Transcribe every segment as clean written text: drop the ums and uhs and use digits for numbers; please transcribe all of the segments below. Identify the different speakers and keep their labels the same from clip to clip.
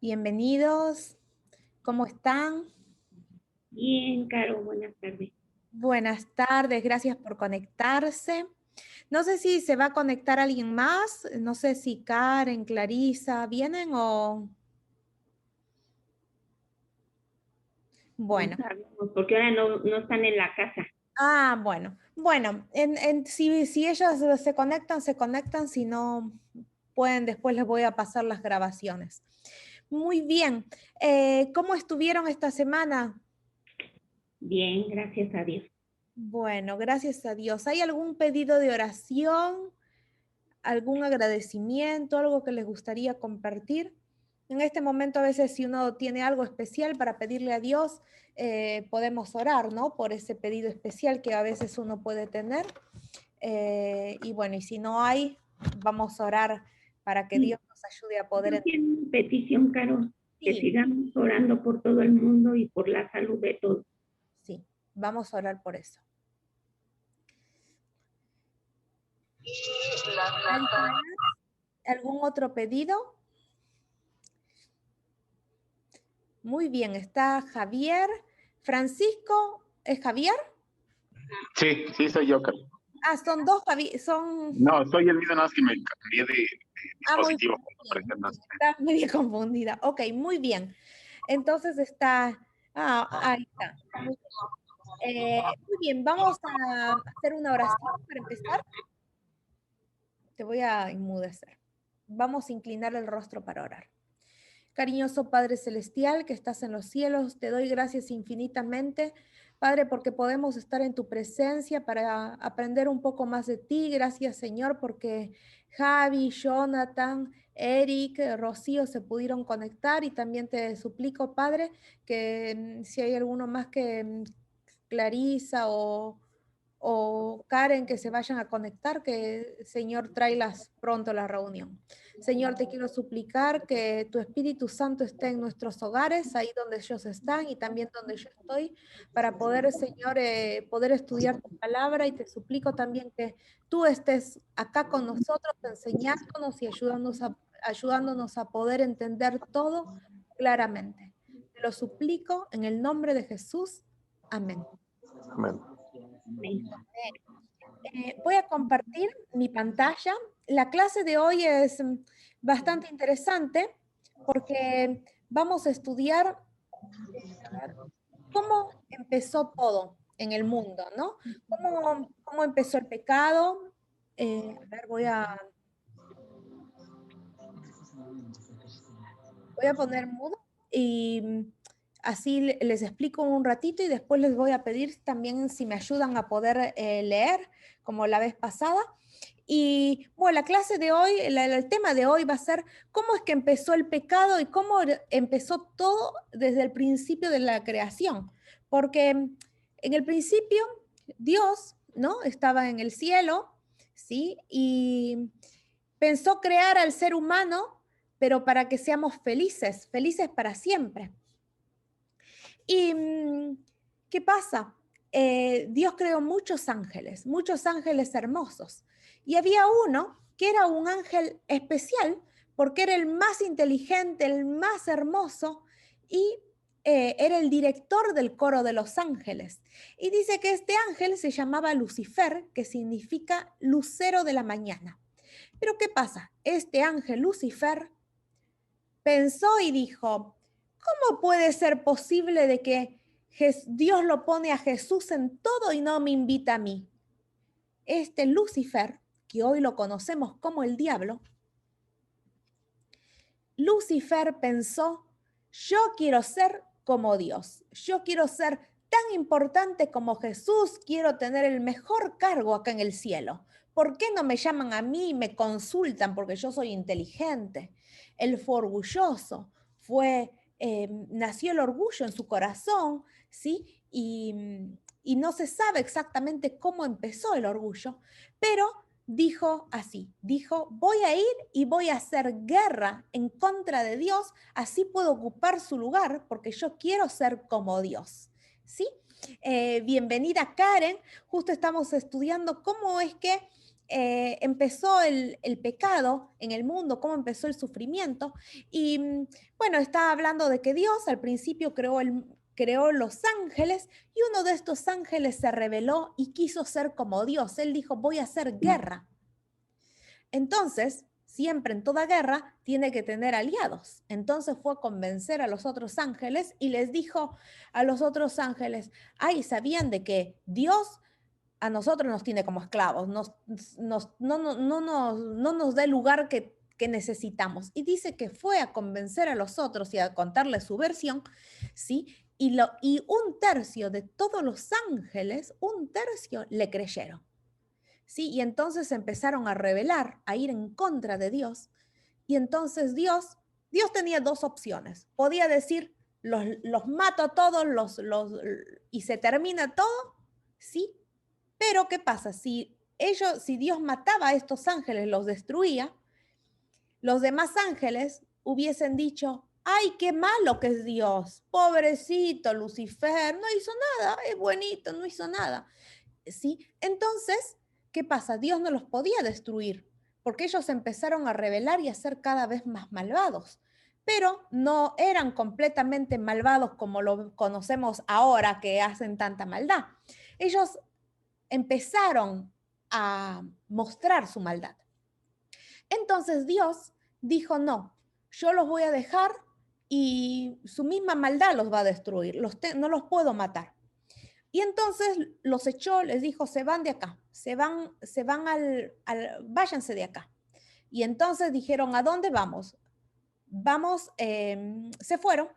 Speaker 1: Bienvenidos. ¿Cómo están?
Speaker 2: Bien, Caro, buenas tardes.
Speaker 1: Buenas tardes, gracias por conectarse. No sé si se va a conectar alguien más, no sé si Karen, Clarisa, ¿vienen o...?
Speaker 2: No
Speaker 1: Bueno,
Speaker 2: sabemos, porque ahora no están en la casa.
Speaker 1: bueno, si ellos se conectan, si no pueden, después les voy a pasar las grabaciones. Muy bien, ¿cómo estuvieron esta semana?
Speaker 2: Bien, gracias a Dios.
Speaker 1: Bueno, gracias a Dios. ¿Hay algún pedido de oración? ¿Algún agradecimiento, algo que les gustaría compartir? En este momento a veces si uno tiene algo especial para pedirle a Dios, podemos orar, ¿no? Por ese pedido especial que a veces uno puede tener. Y bueno, y si no hay, vamos a orar para que Dios nos ayude a poder
Speaker 2: Yo
Speaker 1: entender.
Speaker 2: tengo una petición, Caro, que
Speaker 1: Sí,
Speaker 2: sigamos orando por todo el mundo y por la salud de todos.
Speaker 1: sí, vamos a orar por eso. ¿Alguien más? ¿Algún otro pedido? Muy bien, está Javier. Francisco, ¿es Javier?
Speaker 3: Sí, sí, soy yo, Carlos.
Speaker 1: Ah, son dos Javier, son...
Speaker 3: No, soy el mismo, nada más que me cambié de
Speaker 1: Ah, muy
Speaker 3: dispositivo para
Speaker 1: bien,
Speaker 3: estar más.
Speaker 1: está medio confundida. Ok, muy bien. Entonces está... Ah, ahí está. Muy bien, vamos a hacer una oración para empezar. Te voy a enmudecer. Vamos a inclinar el rostro para orar. Cariñoso Padre Celestial que estás en los cielos, te doy gracias infinitamente, Padre, porque podemos estar en tu presencia para aprender un poco más de ti. Gracias, Señor, porque Javi, Jonathan, Eric, Rocío se pudieron conectar y también te suplico, Padre, que si hay alguno más que Clarisa o Karen que se vayan a conectar, que Señor tráelas pronto a la reunión. Señor, te quiero suplicar que tu Espíritu Santo esté en nuestros hogares, ahí donde ellos están y también donde yo estoy, para poder, Señor, poder estudiar tu palabra y te suplico también que tú estés acá con nosotros, enseñándonos y ayudándonos a poder entender todo claramente. Te lo suplico en el nombre de Jesús. Amén.
Speaker 3: Amén.
Speaker 2: Amén.
Speaker 1: Voy a compartir mi pantalla. La clase de hoy es bastante interesante porque vamos a estudiar cómo empezó todo en el mundo, ¿no? ¿Cómo empezó el pecado? A ver, voy a poner mudo y así les explico un ratito y después les voy a pedir también si me ayudan a poder leer como la vez pasada. Y bueno, la clase de hoy, el tema de hoy va a ser cómo es que empezó el pecado y cómo empezó todo desde el principio de la creación. Porque en el principio Dios, ¿no? Estaba en el cielo, ¿sí? Y pensó crear al ser humano, pero para que seamos felices, felices para siempre. ¿Y qué pasa? Dios creó muchos ángeles hermosos. Y había uno que era un ángel especial porque era el más inteligente, el más hermoso y era el director del coro de los ángeles. Y dice que este ángel se llamaba Lucifer, que significa lucero de la mañana. Pero ¿qué pasa? Este ángel Lucifer pensó y dijo, ¿cómo puede ser posible de que Dios lo pone a Jesús en todo y no me invita a mí? Este Lucifer, que hoy lo conocemos como el diablo, Lucifer pensó, yo quiero ser como Dios, yo quiero ser tan importante como Jesús, quiero tener el mejor cargo acá en el cielo. ¿Por qué no me llaman a mí y me consultan porque yo soy inteligente? Él fue orgulloso, nació el orgullo en su corazón, ¿sí? Y no se sabe exactamente cómo empezó el orgullo, pero dijo así, dijo, voy a ir y voy a hacer guerra en contra de Dios, así puedo ocupar su lugar porque yo quiero ser como Dios. ¿Sí? Bienvenida Karen, justo estamos estudiando cómo es que empezó el pecado en el mundo, cómo empezó el sufrimiento. Y bueno, estaba hablando de que Dios al principio creó los ángeles y uno de estos ángeles se rebeló y quiso ser como Dios. Él dijo, voy a hacer guerra. Entonces, siempre en toda guerra tiene que tener aliados. Entonces fue a convencer a los otros ángeles y les dijo a los otros ángeles, ay, ¿sabían de que Dios a nosotros nos tiene como esclavos, no nos da el lugar que necesitamos? Y dice que fue a convencer a los otros y a contarles su versión, ¿sí? Y un tercio de todos los ángeles, un tercio le creyeron, ¿sí? Y entonces empezaron a rebelar, a ir en contra de Dios. Y entonces Dios tenía dos opciones. Podía decir, los mato a todos y se termina todo, ¿sí? Pero ¿qué pasa? Si Dios mataba a estos ángeles, los destruía, los demás ángeles hubiesen dicho, ay, qué malo que es Dios, pobrecito Lucifer, no hizo nada, es buenito, no hizo nada. ¿Sí? Entonces, ¿qué pasa? Dios no los podía destruir, porque ellos empezaron a rebelar y a ser cada vez más malvados. Pero no eran completamente malvados como lo conocemos ahora, que hacen tanta maldad. Ellos empezaron a mostrar su maldad. Entonces Dios dijo, no, yo los voy a dejar y su misma maldad los va a destruir, no los puedo matar. Y entonces los echó, les dijo, se van de acá, váyanse de acá. Y entonces dijeron, ¿a dónde vamos? Se fueron.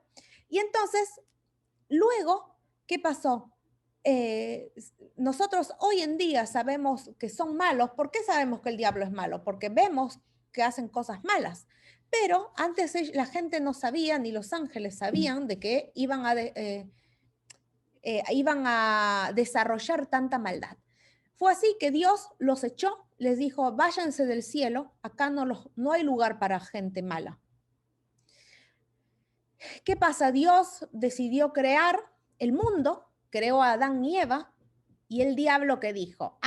Speaker 1: Y entonces, luego, ¿qué pasó? Nosotros hoy en día sabemos que son malos. ¿Por qué sabemos que el diablo es malo? Porque vemos que hacen cosas malas. Pero antes la gente no sabía, ni los ángeles sabían de que iban a desarrollar tanta maldad. Fue así que Dios los echó, les dijo, váyanse del cielo, acá no hay lugar para gente mala. ¿Qué pasa? Dios decidió crear el mundo, creó a Adán y Eva, y el diablo que dijo,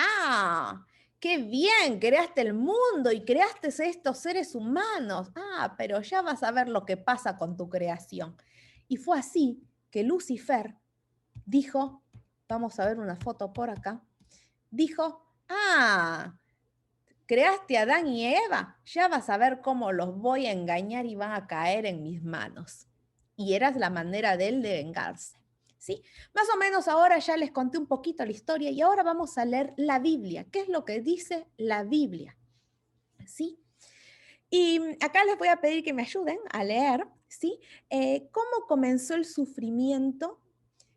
Speaker 1: qué bien, creaste el mundo y creaste estos seres humanos, pero ya vas a ver lo que pasa con tu creación. Y fue así que Lucifer dijo, vamos a ver una foto por acá, dijo, creaste a Adán y Eva, ya vas a ver cómo los voy a engañar y van a caer en mis manos. Y era la manera de él de vengarse, ¿sí? Más o menos ahora ya les conté un poquito la historia y ahora vamos a leer la Biblia. ¿Qué es lo que dice la Biblia? ¿Sí? Y acá les voy a pedir que me ayuden a leer, ¿sí? ¿Cómo comenzó el sufrimiento?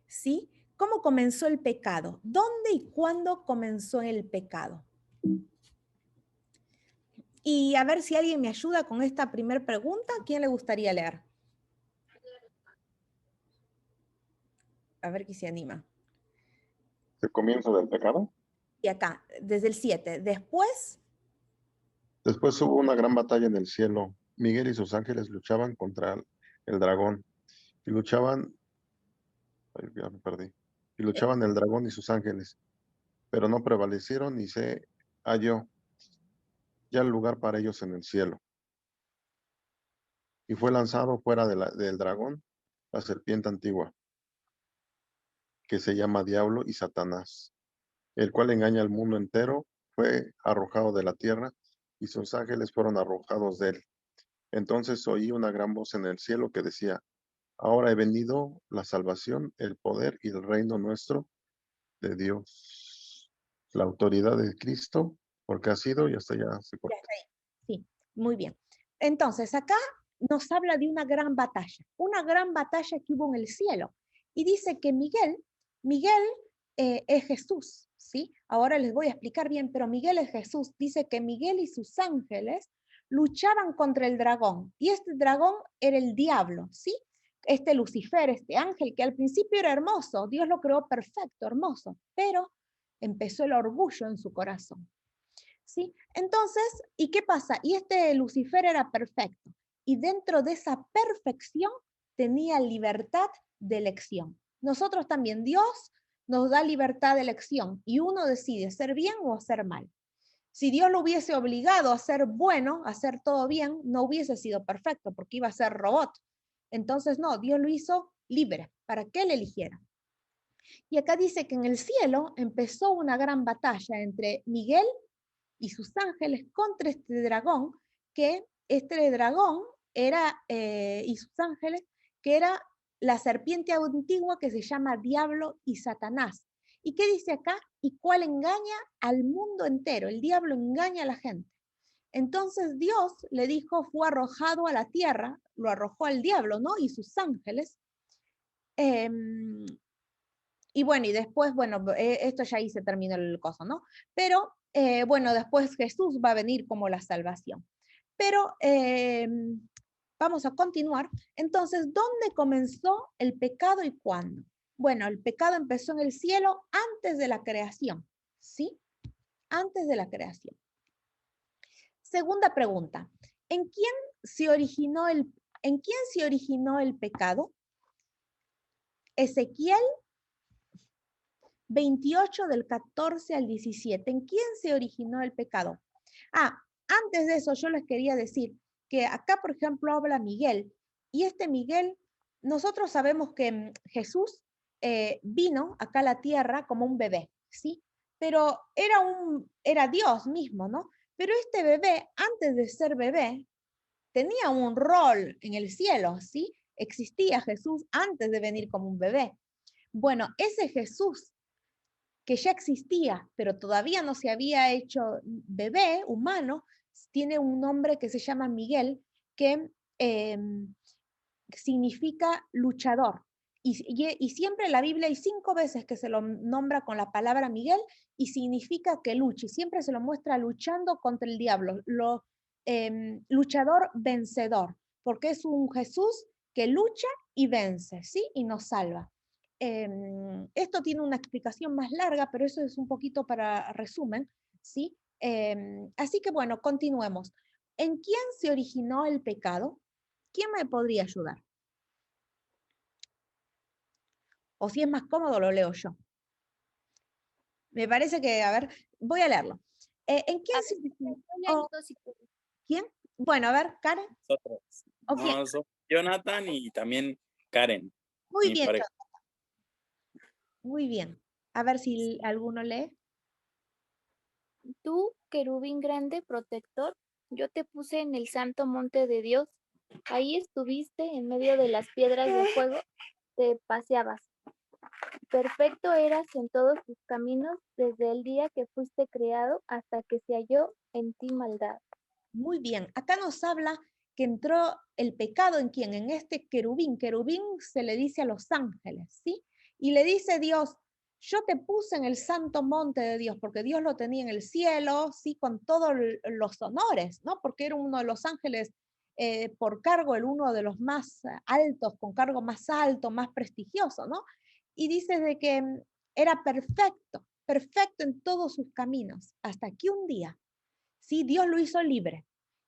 Speaker 1: ¿Sí? ¿Cómo comenzó el pecado? ¿Dónde y cuándo comenzó el pecado? Y a ver si alguien me ayuda con esta primera pregunta. ¿Quién le gustaría leer? A ver quién se anima.
Speaker 3: ¿El comienzo del pecado?
Speaker 1: Y acá, desde el 7. Después
Speaker 3: Hubo una gran batalla en el cielo. Miguel y sus ángeles luchaban contra el dragón. Y luchaban, ya me perdí. Y luchaban el dragón y sus ángeles, pero no prevalecieron y se halló ya el lugar para ellos en el cielo. Y fue lanzado fuera del dragón la serpiente antigua, que se llama Diablo y Satanás, el cual engaña al mundo entero. Fue arrojado de la tierra y sus ángeles fueron arrojados de él. Entonces oí una gran voz en el cielo que decía, ahora he venido la salvación, el poder y el reino nuestro de Dios, la autoridad de Cristo, porque ha sido y hasta ya se corta.
Speaker 1: Sí, muy bien. Entonces, acá nos habla de una gran batalla que hubo en el cielo. Y dice que Miguel es Jesús, ¿sí? Ahora les voy a explicar bien, pero Miguel es Jesús. Dice que Miguel y sus ángeles luchaban contra el dragón. Y este dragón era el diablo, ¿sí? Este Lucifer, este ángel que al principio era hermoso, Dios lo creó perfecto, hermoso, pero empezó el orgullo en su corazón. ¿Sí? Entonces, ¿y qué pasa? Y este Lucifer era perfecto. Y dentro de esa perfección tenía libertad de elección. Nosotros también, Dios nos da libertad de elección y uno decide hacer bien o hacer mal. Si Dios lo hubiese obligado a ser bueno, a hacer todo bien, no hubiese sido perfecto porque iba a ser robot. Entonces, no, Dios lo hizo libre para que él eligiera. Y acá dice que en el cielo empezó una gran batalla entre Miguel y sus ángeles contra este dragón, que este dragón era, y sus ángeles, que era la serpiente antigua que se llama Diablo y Satanás. ¿Y qué dice acá? Y cuál engaña al mundo entero. El diablo engaña a la gente. Entonces Dios le dijo, fue arrojado a la tierra, lo arrojó al diablo, ¿no? Y sus ángeles. Y bueno, y después, bueno, esto ya ahí se terminó el coso, ¿no? Pero bueno, después Jesús va a venir como la salvación. Pero vamos a continuar. Entonces, ¿dónde comenzó el pecado y cuándo? Bueno, el pecado empezó en el cielo antes de la creación, ¿sí? Antes de la creación. Segunda pregunta. ¿En quién se originó el pecado? Ezequiel 28 del 14 al 17. ¿En quién se originó el pecado? Antes de eso yo les quería decir que acá, por ejemplo, habla Miguel, y este Miguel, nosotros sabemos que Jesús vino acá a la tierra como un bebé, ¿sí? Pero era Dios mismo, ¿no? Pero este bebé, antes de ser bebé, tenía un rol en el cielo, ¿sí? Existía Jesús antes de venir como un bebé. Bueno, ese Jesús que ya existía, pero todavía no se había hecho bebé humano, tiene un nombre que se llama Miguel, que significa luchador. Y siempre en la Biblia hay 5 veces que se lo nombra con la palabra Miguel y significa que luche. Siempre se lo muestra luchando contra el diablo, luchador vencedor, porque es un Jesús que lucha y vence, ¿sí? Y nos salva. Esto tiene una explicación más larga, pero eso es un poquito para resumen, ¿sí? Así que bueno, continuemos. ¿En quién se originó el pecado? ¿Quién me podría ayudar? O si es más cómodo, lo leo yo. Me parece que, a ver, voy a leerlo. ¿En quién se originó? ¿Quién? Bueno, a ver, Karen.
Speaker 4: Nosotros.
Speaker 1: ¿O quién?
Speaker 4: No, Jonathan y también Karen.
Speaker 1: Muy
Speaker 4: mi
Speaker 1: bien,
Speaker 4: pareja.
Speaker 1: Jonathan. Muy bien. A ver si alguno lee.
Speaker 5: Tú, querubín grande, protector, yo te puse en el santo monte de Dios. Ahí estuviste en medio de las piedras de fuego, te paseabas. Perfecto eras en todos tus caminos desde el día que fuiste creado hasta que se halló en ti maldad.
Speaker 1: Muy bien. Acá nos habla que entró el pecado en quién, en este querubín. Querubín se le dice a los ángeles, ¿sí? Y le dice Dios, yo te puse en el santo monte de Dios, porque Dios lo tenía en el cielo, ¿sí? Con todos los honores, ¿no? Porque era uno de los ángeles por cargo, uno de los más altos, con cargo más alto, más prestigioso, ¿no? Y dice de que era perfecto, perfecto en todos sus caminos, hasta que un día, ¿sí? Dios lo hizo libre.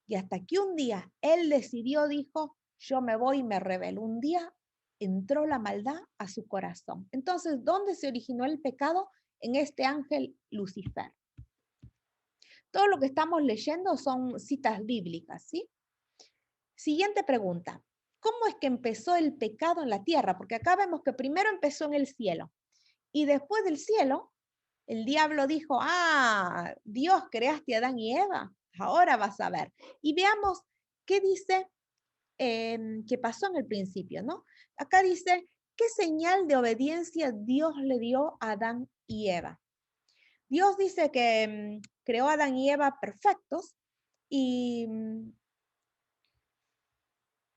Speaker 1: Y hasta que un día él decidió, dijo, yo me voy y me rebelo. Un día entró la maldad a su corazón. Entonces, ¿dónde se originó el pecado? En este ángel Lucifer. Todo lo que estamos leyendo son citas bíblicas, ¿sí? Siguiente pregunta. ¿Cómo es que empezó el pecado en la tierra? Porque acá vemos que primero empezó en el cielo. Y después del cielo, el diablo dijo, Dios creaste a Adán y Eva, ahora vas a ver. Y veamos qué dice que pasó en el principio, ¿no? Acá dice, ¿qué señal de obediencia Dios le dio a Adán y Eva? Dios dice que creó a Adán y Eva perfectos y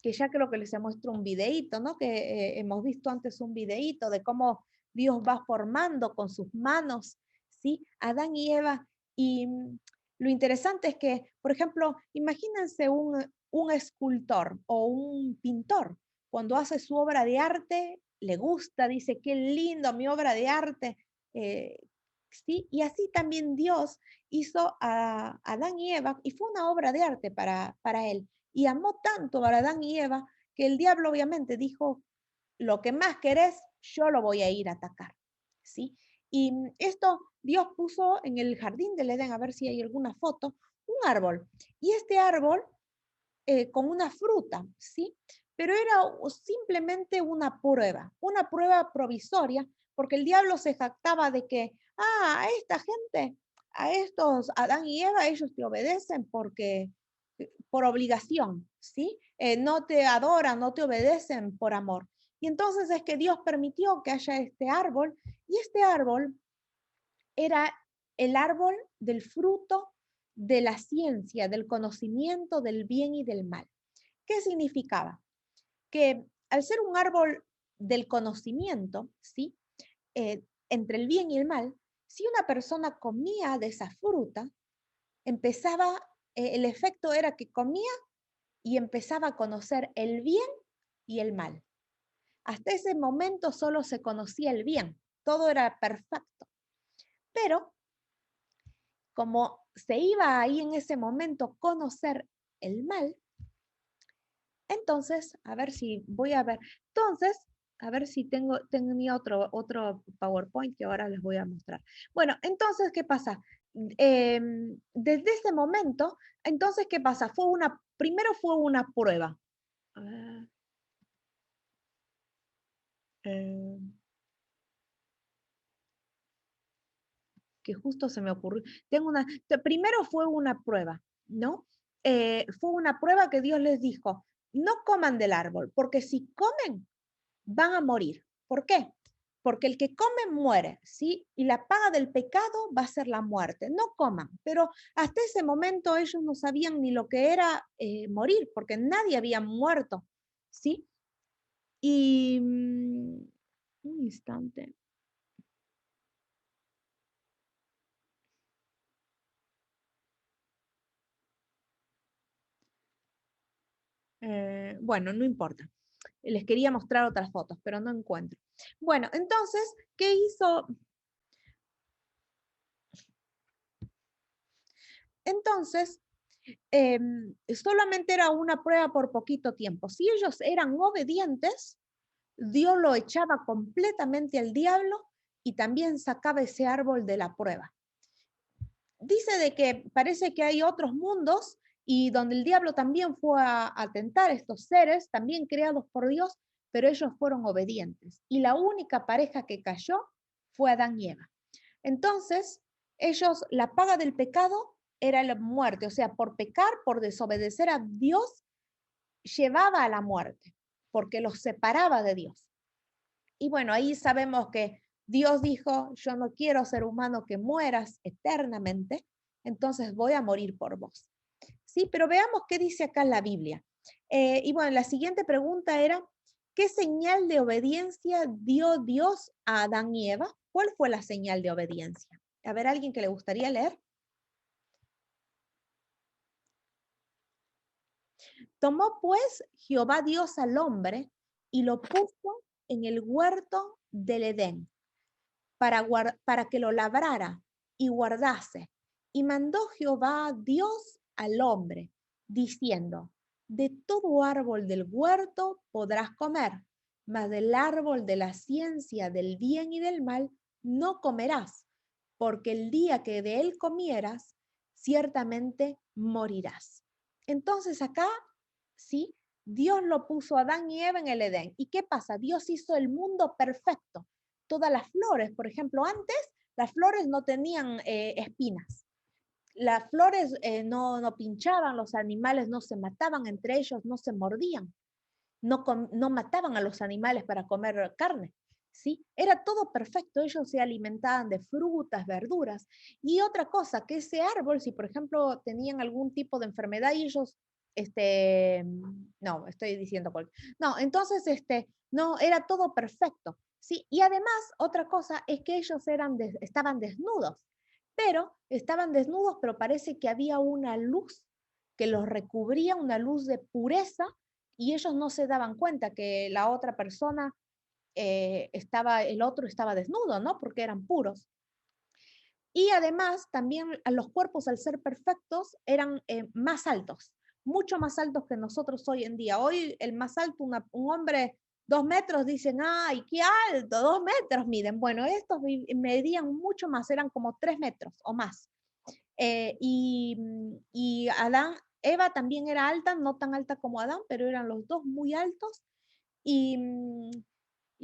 Speaker 1: que ya creo que les muestro un videíto, ¿no? Que hemos visto antes un videíto de cómo Dios va formando con sus manos, ¿sí? Adán y Eva. Y lo interesante es que, por ejemplo, imagínense un escultor o un pintor, cuando hace su obra de arte, le gusta, dice, qué lindo mi obra de arte, ¿sí? Y así también Dios hizo a Adán y Eva, y fue una obra de arte para él. Y amó tanto a Adán y Eva que el diablo obviamente dijo, lo que más querés, yo lo voy a ir a atacar, ¿sí? Y esto Dios puso en el jardín del Edén, a ver si hay alguna foto, un árbol. Y este árbol con una fruta, ¿sí? Pero era simplemente una prueba provisoria, porque el diablo se jactaba de que, a esta gente, a estos Adán y Eva, ellos te obedecen porque por obligación, ¿sí? No te adoran, no te obedecen por amor. Y entonces es que Dios permitió que haya este árbol, y este árbol era el árbol del fruto de la ciencia, del conocimiento del bien y del mal. ¿Qué significaba? Que al ser un árbol del conocimiento, ¿sí? Entre el bien y el mal, si una persona comía de esa fruta, empezaba, el efecto era que comía y empezaba a conocer el bien y el mal. Hasta ese momento solo se conocía el bien, todo era perfecto. Pero como se iba ahí en ese momento conocer el mal, entonces, a ver si voy a ver, entonces, a ver si tenía otro PowerPoint que ahora les voy a mostrar. Bueno, entonces, ¿qué pasa? Desde ese momento, entonces, ¿qué pasa? Primero fue una prueba. A ver. Que justo se me ocurrió. Primero fue una prueba, ¿no? Fue una prueba que Dios les dijo, no coman del árbol, porque si comen, van a morir. ¿Por qué? Porque el que come muere, ¿sí? Y la paga del pecado va a ser la muerte. No coman, pero hasta ese momento ellos no sabían ni lo que era morir, porque nadie había muerto, ¿sí? Y un instante. Bueno, no importa. Les quería mostrar otras fotos, pero no encuentro. Bueno, entonces, ¿qué hizo? Entonces, solamente era una prueba por poquito tiempo. Si ellos eran obedientes, Dios lo echaba completamente al diablo y también sacaba ese árbol de la prueba. Dice de que parece que hay otros mundos y donde el diablo también fue a tentar a estos seres, también creados por Dios, pero ellos fueron obedientes. Y la única pareja que cayó fue Adán y Eva. Entonces, ellos, la paga del pecado era la muerte, o sea, por pecar, por desobedecer a Dios, llevaba a la muerte, porque los separaba de Dios. Y bueno, ahí sabemos que Dios dijo, yo no quiero ser humano que mueras eternamente, entonces voy a morir por vos. Sí, pero veamos qué dice acá en la Biblia. Y bueno, la siguiente pregunta era, ¿qué señal de obediencia dio Dios a Adán y Eva? ¿Cuál fue la señal de obediencia? A ver, ¿alguien que le gustaría leer? Tomó pues Jehová Dios al hombre y lo puso en el huerto del Edén para que lo labrara y guardase. Y mandó Jehová Dios al hombre, diciendo, de todo árbol del huerto podrás comer, mas del árbol de la ciencia del bien y del mal no comerás, porque el día que de él comieras, ciertamente morirás. Entonces acá, sí, Dios lo puso a Adán y Eva en el Edén. ¿Y qué pasa? Dios hizo el mundo perfecto. Todas las flores, por ejemplo, antes las flores no tenían espinas. Las flores no pinchaban, los animales no se mataban entre ellos, no se mordían, no mataban a los animales para comer carne. ¿Sí? Era todo perfecto, ellos se alimentaban de frutas, verduras. Y otra cosa, que ese árbol, si por ejemplo tenían algún tipo de enfermedad y ellos, no, estoy diciendo, no, entonces, no, era todo perfecto. ¿Sí? Y además, otra cosa es que ellos estaban desnudos, pero parece que había una luz que los recubría, una luz de pureza, y ellos no se daban cuenta que la otra persona el otro estaba desnudo, ¿no? Porque eran puros. Y además, también los cuerpos, al ser perfectos, eran más altos, mucho más altos que nosotros hoy en día. Hoy el más alto, un hombre 2 metros dicen, ¡ay, qué alto! 2 metros miden. Bueno, estos medían mucho más, eran como 3 metros o más. Y Eva también era alta, no tan alta como Adán, pero eran los dos muy altos. Y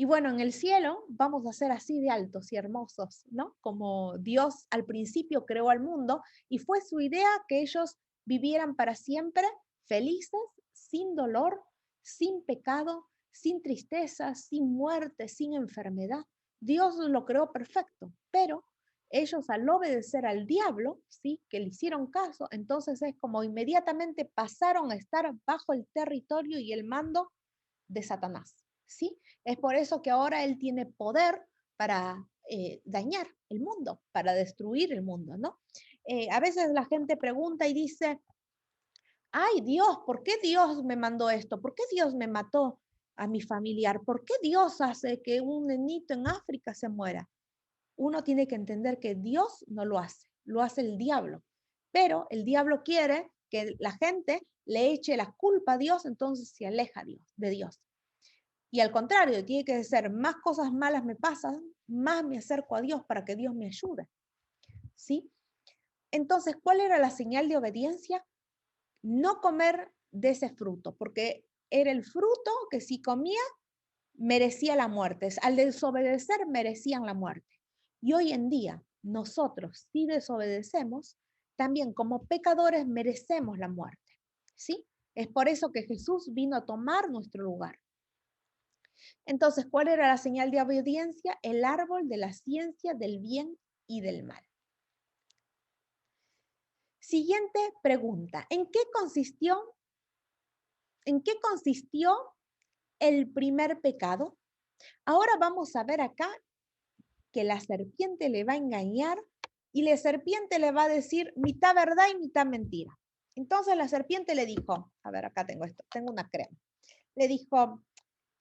Speaker 1: bueno, en el cielo vamos a ser así de altos y hermosos, ¿no? Como Dios al principio creó al mundo y fue su idea que ellos vivieran para siempre felices, sin dolor, sin pecado, sin tristeza, sin muerte, sin enfermedad. Dios lo creó perfecto, pero ellos al obedecer al diablo, ¿sí? Que le hicieron caso, entonces es como inmediatamente pasaron a estar bajo el territorio y el mando de Satanás, ¿sí? Es por eso que ahora él tiene poder para dañar el mundo, para destruir el mundo, ¿no? A veces la gente pregunta y dice, ay Dios, ¿por qué Dios me mandó esto? ¿Por qué Dios me mató a mi familiar? ¿Por qué Dios hace que un nenito en África se muera? Uno tiene que entender que Dios no lo hace el diablo. Pero el diablo quiere que la gente le eche la culpa a Dios, entonces se aleja de Dios. Y al contrario, tiene que ser más cosas malas me pasan, más me acerco a Dios para que Dios me ayude. ¿Sí? Entonces, ¿cuál era la señal de obediencia? No comer de ese fruto, porque era el fruto que si comía merecía la muerte. Al desobedecer merecían la muerte. Y hoy en día, nosotros, si desobedecemos, también como pecadores merecemos la muerte. ¿Sí? Es por eso que Jesús vino a tomar nuestro lugar. Entonces, ¿cuál era la señal de obediencia? El árbol de la ciencia del bien y del mal. Siguiente pregunta. ¿En qué consistió el primer pecado? Ahora vamos a ver acá que la serpiente le va a engañar y la serpiente le va a decir mitad verdad y mitad mentira. Entonces la serpiente le dijo, a ver, acá tengo esto, tengo una crema. Le dijo,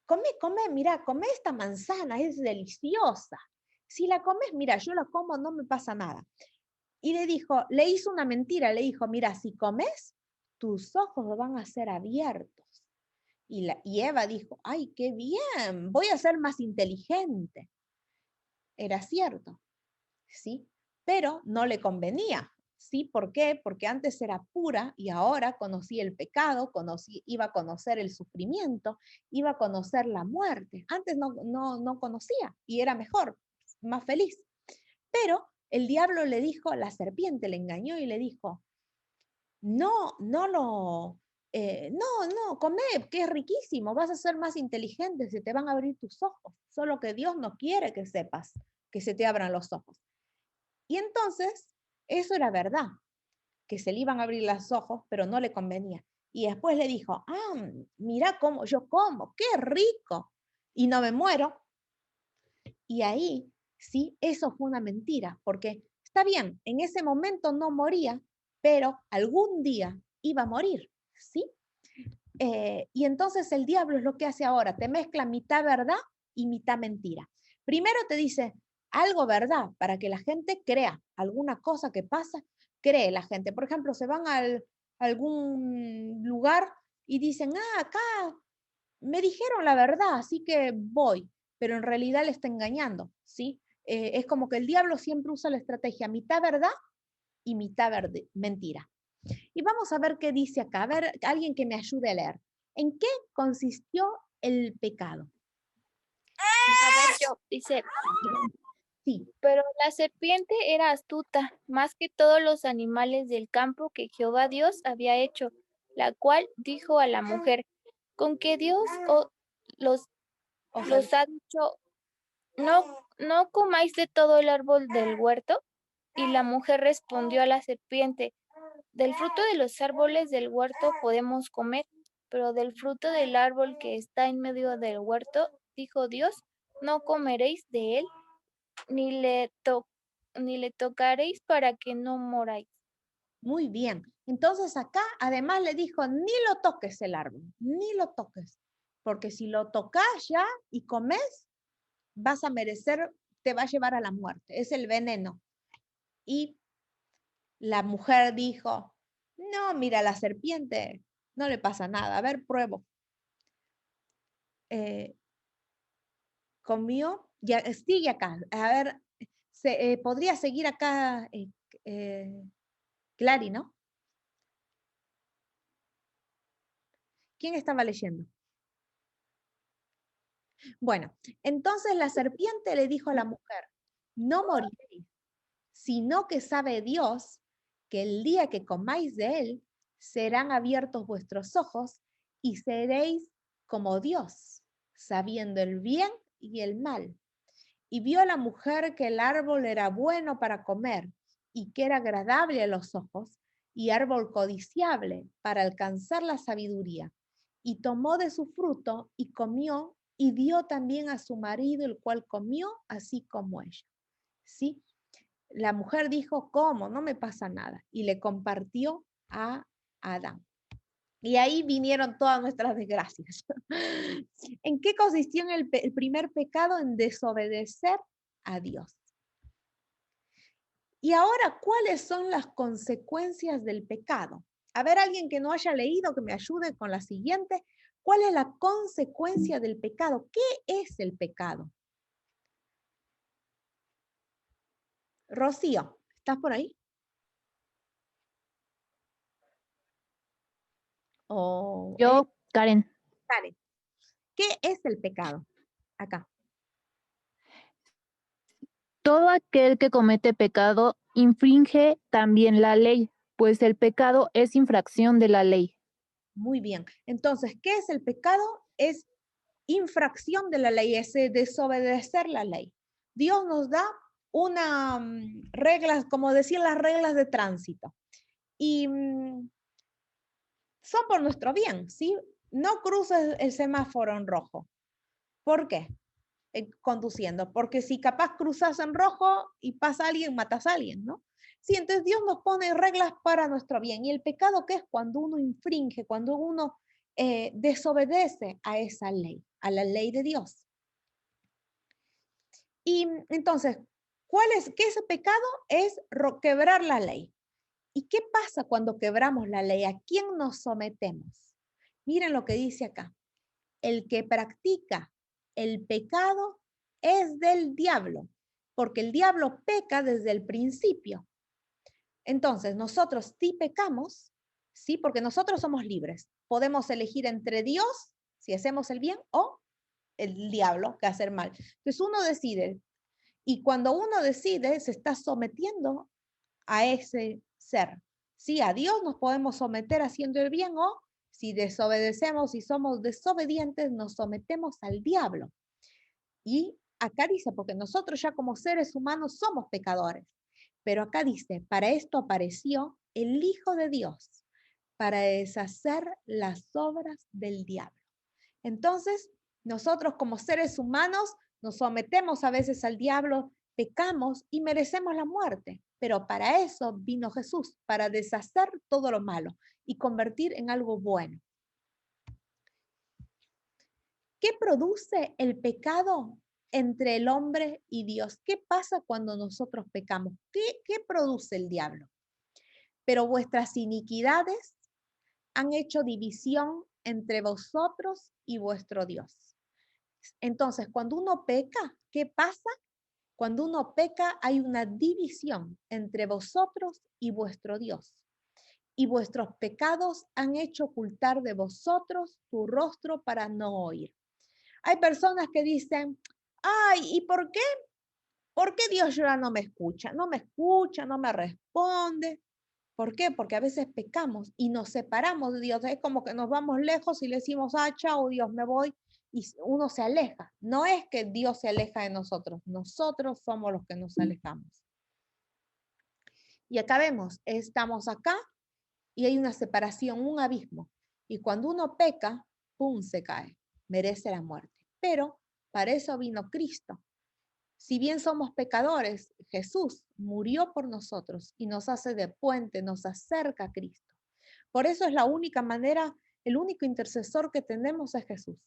Speaker 1: come, mira, come esta manzana, es deliciosa. Si la comes, mira, yo la como, no me pasa nada. Y le hizo una mentira, le dijo, mira, si comes, tus ojos van a ser abiertos. Y Eva dijo, ay, qué bien, voy a ser más inteligente. Era cierto, ¿sí? Pero no le convenía, ¿sí? ¿Por qué? Porque antes era pura y ahora conocía el pecado, iba a conocer el sufrimiento, iba a conocer la muerte. Antes no conocía y era mejor, más feliz. Pero el diablo le dijo, la serpiente le engañó y le dijo, no, come, que es riquísimo, vas a ser más inteligente, se te van a abrir tus ojos, solo que Dios no quiere que sepas que se te abran los ojos. Y entonces, eso era verdad, que se le iban a abrir los ojos, pero no le convenía. Y después le dijo, mira cómo yo como, qué rico, y no me muero. Y ahí, sí, eso fue una mentira, porque está bien, en ese momento no moría, pero algún día iba a morir, ¿sí? Y entonces el diablo es lo que hace ahora, te mezcla mitad verdad y mitad mentira. Primero te dice algo verdad para que la gente crea alguna cosa que pasa, cree la gente. Por ejemplo, se van a algún lugar y dicen, acá me dijeron la verdad, así que voy, pero en realidad le está engañando, ¿sí? Es como que el diablo siempre usa la estrategia mitad verdad y mitad mentira. Y vamos a ver qué dice acá, a ver, alguien que me ayude a leer. ¿En qué consistió el pecado?
Speaker 5: A ver, yo, dice,
Speaker 1: Sí.
Speaker 5: pero la serpiente era astuta, más que todos los animales del campo que Jehová Dios había hecho, la cual dijo a la mujer, con que Dios los ha dicho, no comáis de todo el árbol del huerto. Y la mujer respondió a la serpiente, del fruto de los árboles del huerto podemos comer, pero del fruto del árbol que está en medio del huerto, dijo Dios, no comeréis de él, ni le tocaréis para que no moráis.
Speaker 1: Muy bien. Entonces acá además le dijo, ni lo toques el árbol, ni lo toques, porque si lo tocas ya y comes, vas a merecer, te va a llevar a la muerte, es el veneno. Y la mujer dijo, no, mira, la serpiente no le pasa nada, a ver, pruebo. comió, ya sigue acá. A ver, podría seguir acá, Clary, ¿no? ¿Quién estaba leyendo? Bueno, entonces la serpiente le dijo a la mujer, no moriréis, sino que sabe Dios que el día que comáis de él, serán abiertos vuestros ojos y seréis como Dios, sabiendo el bien y el mal. Y vio la mujer que el árbol era bueno para comer y que era agradable a los ojos y árbol codiciable para alcanzar la sabiduría. Y tomó de su fruto y comió y dio también a su marido, el cual comió así como ella. ¿Sí? La mujer dijo, ¿cómo? No me pasa nada. Y le compartió a Adán. Y ahí vinieron todas nuestras desgracias. ¿En qué consistió el primer pecado? En desobedecer a Dios. Y ahora, ¿cuáles son las consecuencias del pecado? A ver, alguien que no haya leído, que me ayude con la siguiente. ¿Cuál es la consecuencia del pecado? ¿Qué es el pecado? Rocío, ¿estás por ahí? O
Speaker 5: Yo, Karen,
Speaker 1: Karen, ¿qué es el pecado? Acá.
Speaker 5: todo aquel que comete pecado infringe también la ley, pues el pecado es infracción de la ley.
Speaker 1: Muy bien. Entonces, ¿qué es el pecado? Es infracción de la ley, es desobedecer la ley. Dios nos da unas reglas, como decir las reglas de tránsito. Y son por nuestro bien, ¿sí? No cruces el semáforo en rojo. ¿Por qué? Conduciendo, porque si capaz cruzas en rojo y pasa alguien, matas a alguien, ¿no? Sí, entonces Dios nos pone reglas para nuestro bien. ¿Y el pecado qué es? Cuando uno infringe, cuando uno desobedece a esa ley, a la ley de Dios. Y entonces, ¿qué es el pecado? Es quebrar la ley. ¿Y qué pasa cuando quebramos la ley? ¿A quién nos sometemos? Miren lo que dice acá. El que practica el pecado es del diablo, porque el diablo peca desde el principio. Entonces, nosotros sí pecamos, sí, porque nosotros somos libres. Podemos elegir entre Dios, si hacemos el bien, o el diablo, que hacer mal. Entonces, uno decide, y cuando uno decide, se está sometiendo a ese ser. Sí, a Dios nos podemos someter haciendo el bien, o si desobedecemos y somos desobedientes, nos sometemos al diablo. Y acá dice, porque nosotros ya como seres humanos somos pecadores, pero acá dice, para esto apareció el Hijo de Dios, para deshacer las obras del diablo. Entonces, nosotros como seres humanos nos sometemos a veces al diablo, pecamos y merecemos la muerte, pero para eso vino Jesús, para deshacer todo lo malo y convertir en algo bueno. ¿Qué produce el pecado entre el hombre y Dios? ¿Qué pasa cuando nosotros pecamos? ¿Qué produce el diablo? Pero vuestras iniquidades han hecho división entre vosotros y vuestro Dios. Entonces, cuando uno peca, ¿qué pasa? Cuando uno peca, hay una división entre vosotros y vuestro Dios. Y vuestros pecados han hecho ocultar de vosotros tu rostro para no oír. Hay personas que dicen, ay, ¿y por qué? ¿Por qué Dios ya no me escucha? No me escucha, no me responde. ¿Por qué? Porque a veces pecamos y nos separamos de Dios. Es como que nos vamos lejos y le decimos, ah, chao, Dios, me voy. Y uno se aleja. No es que Dios se aleja de nosotros. Nosotros somos los que nos alejamos. Y acá vemos, estamos acá y hay una separación, un abismo. Y cuando uno peca, ¡pum!, se cae. Merece la muerte. Pero para eso vino Cristo. Si bien somos pecadores, Jesús murió por nosotros y nos hace de puente, nos acerca a Cristo. Por eso es la única manera, el único intercesor que tenemos es Jesús.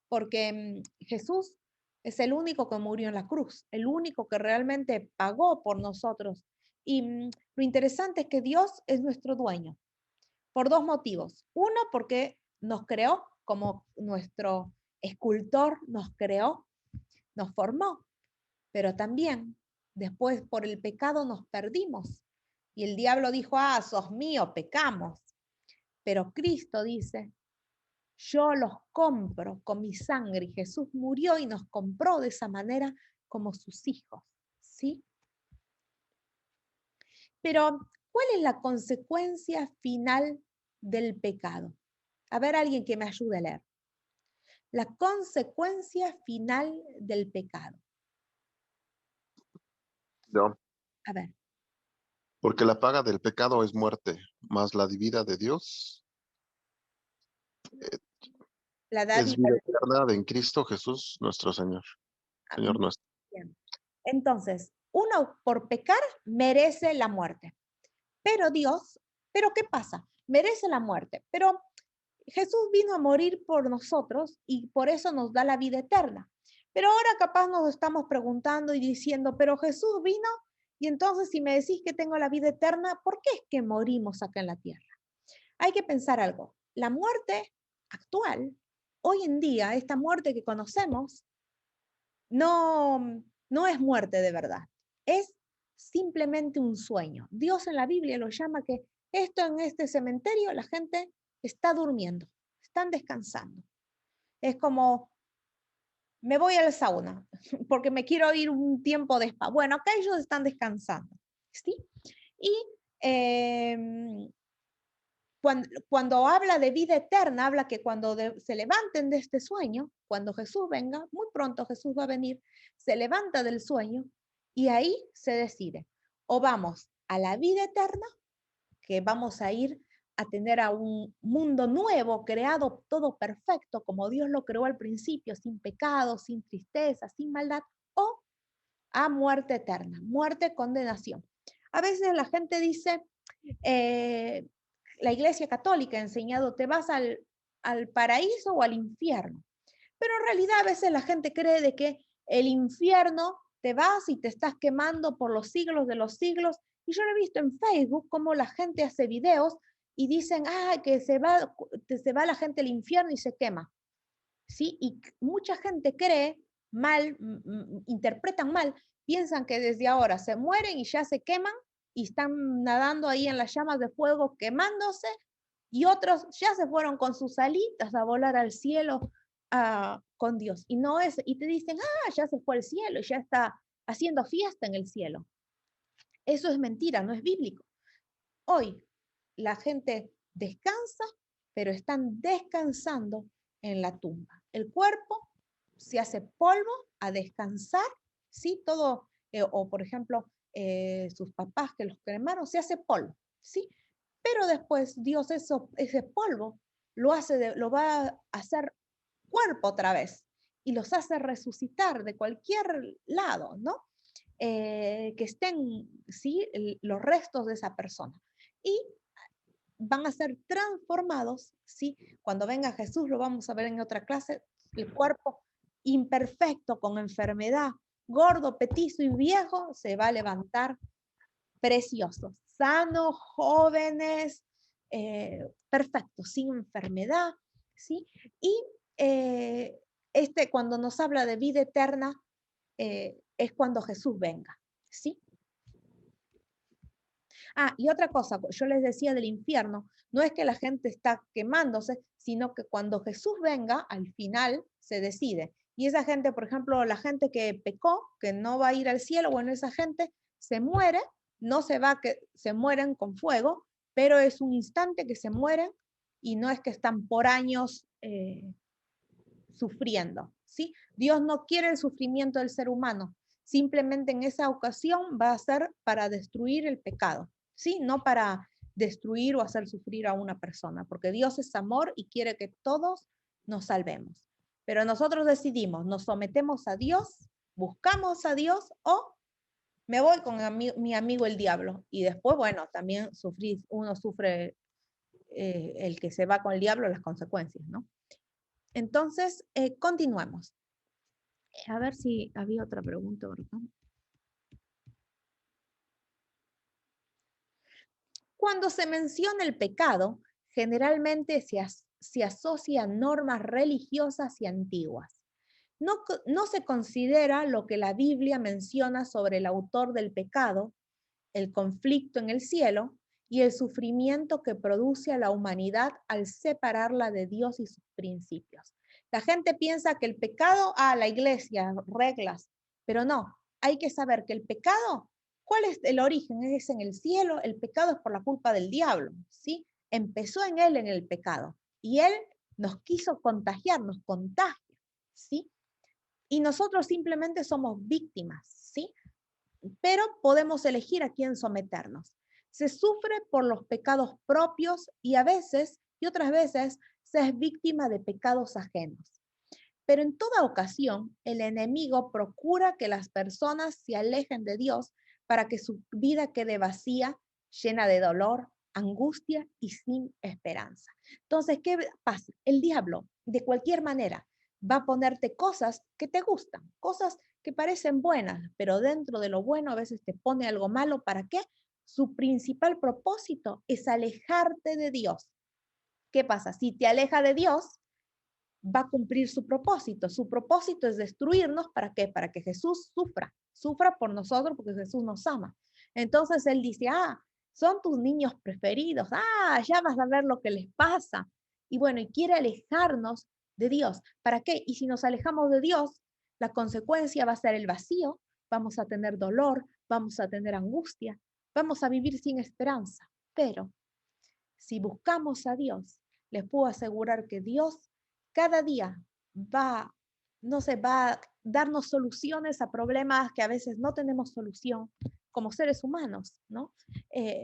Speaker 1: Porque Jesús es el único que murió en la cruz, el único que realmente pagó por nosotros. Y lo interesante es que Dios es nuestro dueño, por dos motivos. Uno, porque nos creó como nuestro escultor nos creó. nos formó, pero también después por el pecado nos perdimos. Y el diablo dijo, ah, sos mío, pecamos. Pero Cristo dice, yo los compro con mi sangre. Y Jesús murió y nos compró de esa manera como sus hijos, ¿sí? Pero, ¿cuál es la consecuencia final del pecado? A ver, alguien que me ayude a leer. La consecuencia final del pecado.
Speaker 3: Yo,
Speaker 1: A ver,
Speaker 3: porque la paga del pecado es muerte, mas la divina de Dios
Speaker 1: la
Speaker 3: es
Speaker 1: dádiva
Speaker 3: vida
Speaker 1: del
Speaker 3: eterna en Cristo Jesús nuestro Señor. Señor nuestro.
Speaker 1: bien. Entonces, uno por pecar merece la muerte. Pero Dios, ¿pero qué pasa? Merece la muerte, pero Jesús vino a morir por nosotros y por eso nos da la vida eterna. Pero ahora capaz nos estamos preguntando y diciendo, pero Jesús vino y entonces si me decís que tengo la vida eterna, ¿por qué es que morimos acá en la tierra? Hay que pensar algo. La muerte actual, hoy en día, esta muerte que conocemos, no es muerte de verdad. Es simplemente un sueño. Dios en la Biblia lo llama que esto en este cementerio la gente está durmiendo, están descansando. Es como, me voy al sauna porque me quiero ir un tiempo de spa. Bueno, acá ellos están descansando, ¿sí? Y cuando habla de vida eterna, habla que cuando se levanten de este sueño, cuando Jesús venga, muy pronto Jesús va a venir, se levanta del sueño y ahí se decide, o vamos a la vida eterna, que vamos a ir a tener a un mundo nuevo, creado todo perfecto, como Dios lo creó al principio, sin pecado, sin tristeza, sin maldad, o a muerte eterna, muerte, condenación. A veces la gente dice, la Iglesia Católica ha enseñado, te vas al paraíso o al infierno. Pero en realidad a veces la gente cree de que el infierno te vas y te estás quemando por los siglos de los siglos. Y yo lo he visto en Facebook cómo la gente hace videos y dicen, ah, que se va la gente al infierno y se quema. ¿Sí? Y mucha gente cree mal, interpretan mal, piensan que desde ahora se mueren y ya se queman y están nadando ahí en las llamas de fuego quemándose, y otros ya se fueron con sus alitas a volar al cielo con Dios. Y no es, y te dicen, ah, ya se fue al cielo y ya está haciendo fiesta en el cielo. Eso es mentira, no es bíblico. Hoy la gente descansa, pero están descansando en la tumba. El cuerpo se hace polvo a descansar, ¿sí? Todo, o por ejemplo, sus papás que los cremaron, se hace polvo, ¿sí? Pero después Dios ese polvo lo va a hacer cuerpo otra vez y los hace resucitar de cualquier lado, ¿no? Que estén, ¿sí? Los restos de esa persona. Y van a ser transformados, ¿sí? Cuando venga Jesús, lo vamos a ver en otra clase, el cuerpo imperfecto, con enfermedad, gordo, petizo y viejo, se va a levantar preciosos, sanos, jóvenes, perfectos, sin enfermedad, ¿sí? Y cuando nos habla de vida eterna, es cuando Jesús venga, ¿sí? Ah, y otra cosa, yo les decía del infierno, no es que la gente está quemándose, sino que cuando Jesús venga, al final se decide. Y esa gente, por ejemplo, la gente que pecó, que no va a ir al cielo, bueno, esa gente se muere, no se va, que se mueren con fuego, pero es un instante que se mueren y no es que están por años sufriendo, ¿sí? Dios no quiere el sufrimiento del ser humano, simplemente en esa ocasión va a ser para destruir el pecado, ¿sí? No para destruir o hacer sufrir a una persona, porque Dios es amor y quiere que todos nos salvemos. Pero nosotros decidimos, nos sometemos a Dios, buscamos a Dios o me voy con mi amigo el diablo. Y después, bueno, también uno sufre el que se va con el diablo, las consecuencias, ¿no? Entonces, continuemos. A ver si había otra pregunta, ¿verdad? Cuando se menciona el pecado, generalmente se asocia a normas religiosas y antiguas. no se considera lo que la Biblia menciona sobre el autor del pecado, el conflicto en el cielo y el sufrimiento que produce a la humanidad al separarla de Dios y sus principios. La gente piensa que el pecado, la iglesia, reglas, pero no, hay que saber que el pecado, ¿cuál es el origen? Es en el cielo, el pecado es por la culpa del diablo, ¿sí? Empezó en él en el pecado y él nos quiso contagiar, nos contagia, ¿sí? Y nosotros simplemente somos víctimas, ¿sí? Pero podemos elegir a quién someternos. Se sufre por los pecados propios y a veces, y otras veces, se es víctima de pecados ajenos. Pero en toda ocasión, el enemigo procura que las personas se alejen de Dios para que su vida quede vacía, llena de dolor, angustia y sin esperanza. Entonces, ¿qué pasa? El diablo, de cualquier manera, va a ponerte cosas que te gustan, cosas que parecen buenas, pero dentro de lo bueno a veces te pone algo malo. ¿Para qué? Su principal propósito es alejarte de Dios. ¿Qué pasa? Si te aleja de Dios, va a cumplir su propósito. Su propósito es destruirnos. ¿Para qué? Para que Jesús sufra por nosotros porque Jesús nos ama. Entonces él dice, son tus niños preferidos, ya vas a ver lo que les pasa. Y bueno, y quiere alejarnos de Dios. ¿Para qué? Y si nos alejamos de Dios, la consecuencia va a ser el vacío, vamos a tener dolor, vamos a tener angustia, vamos a vivir sin esperanza. Pero si buscamos a Dios, les puedo asegurar que Dios cada día va a darnos soluciones a problemas que a veces no tenemos solución como seres humanos, ¿no?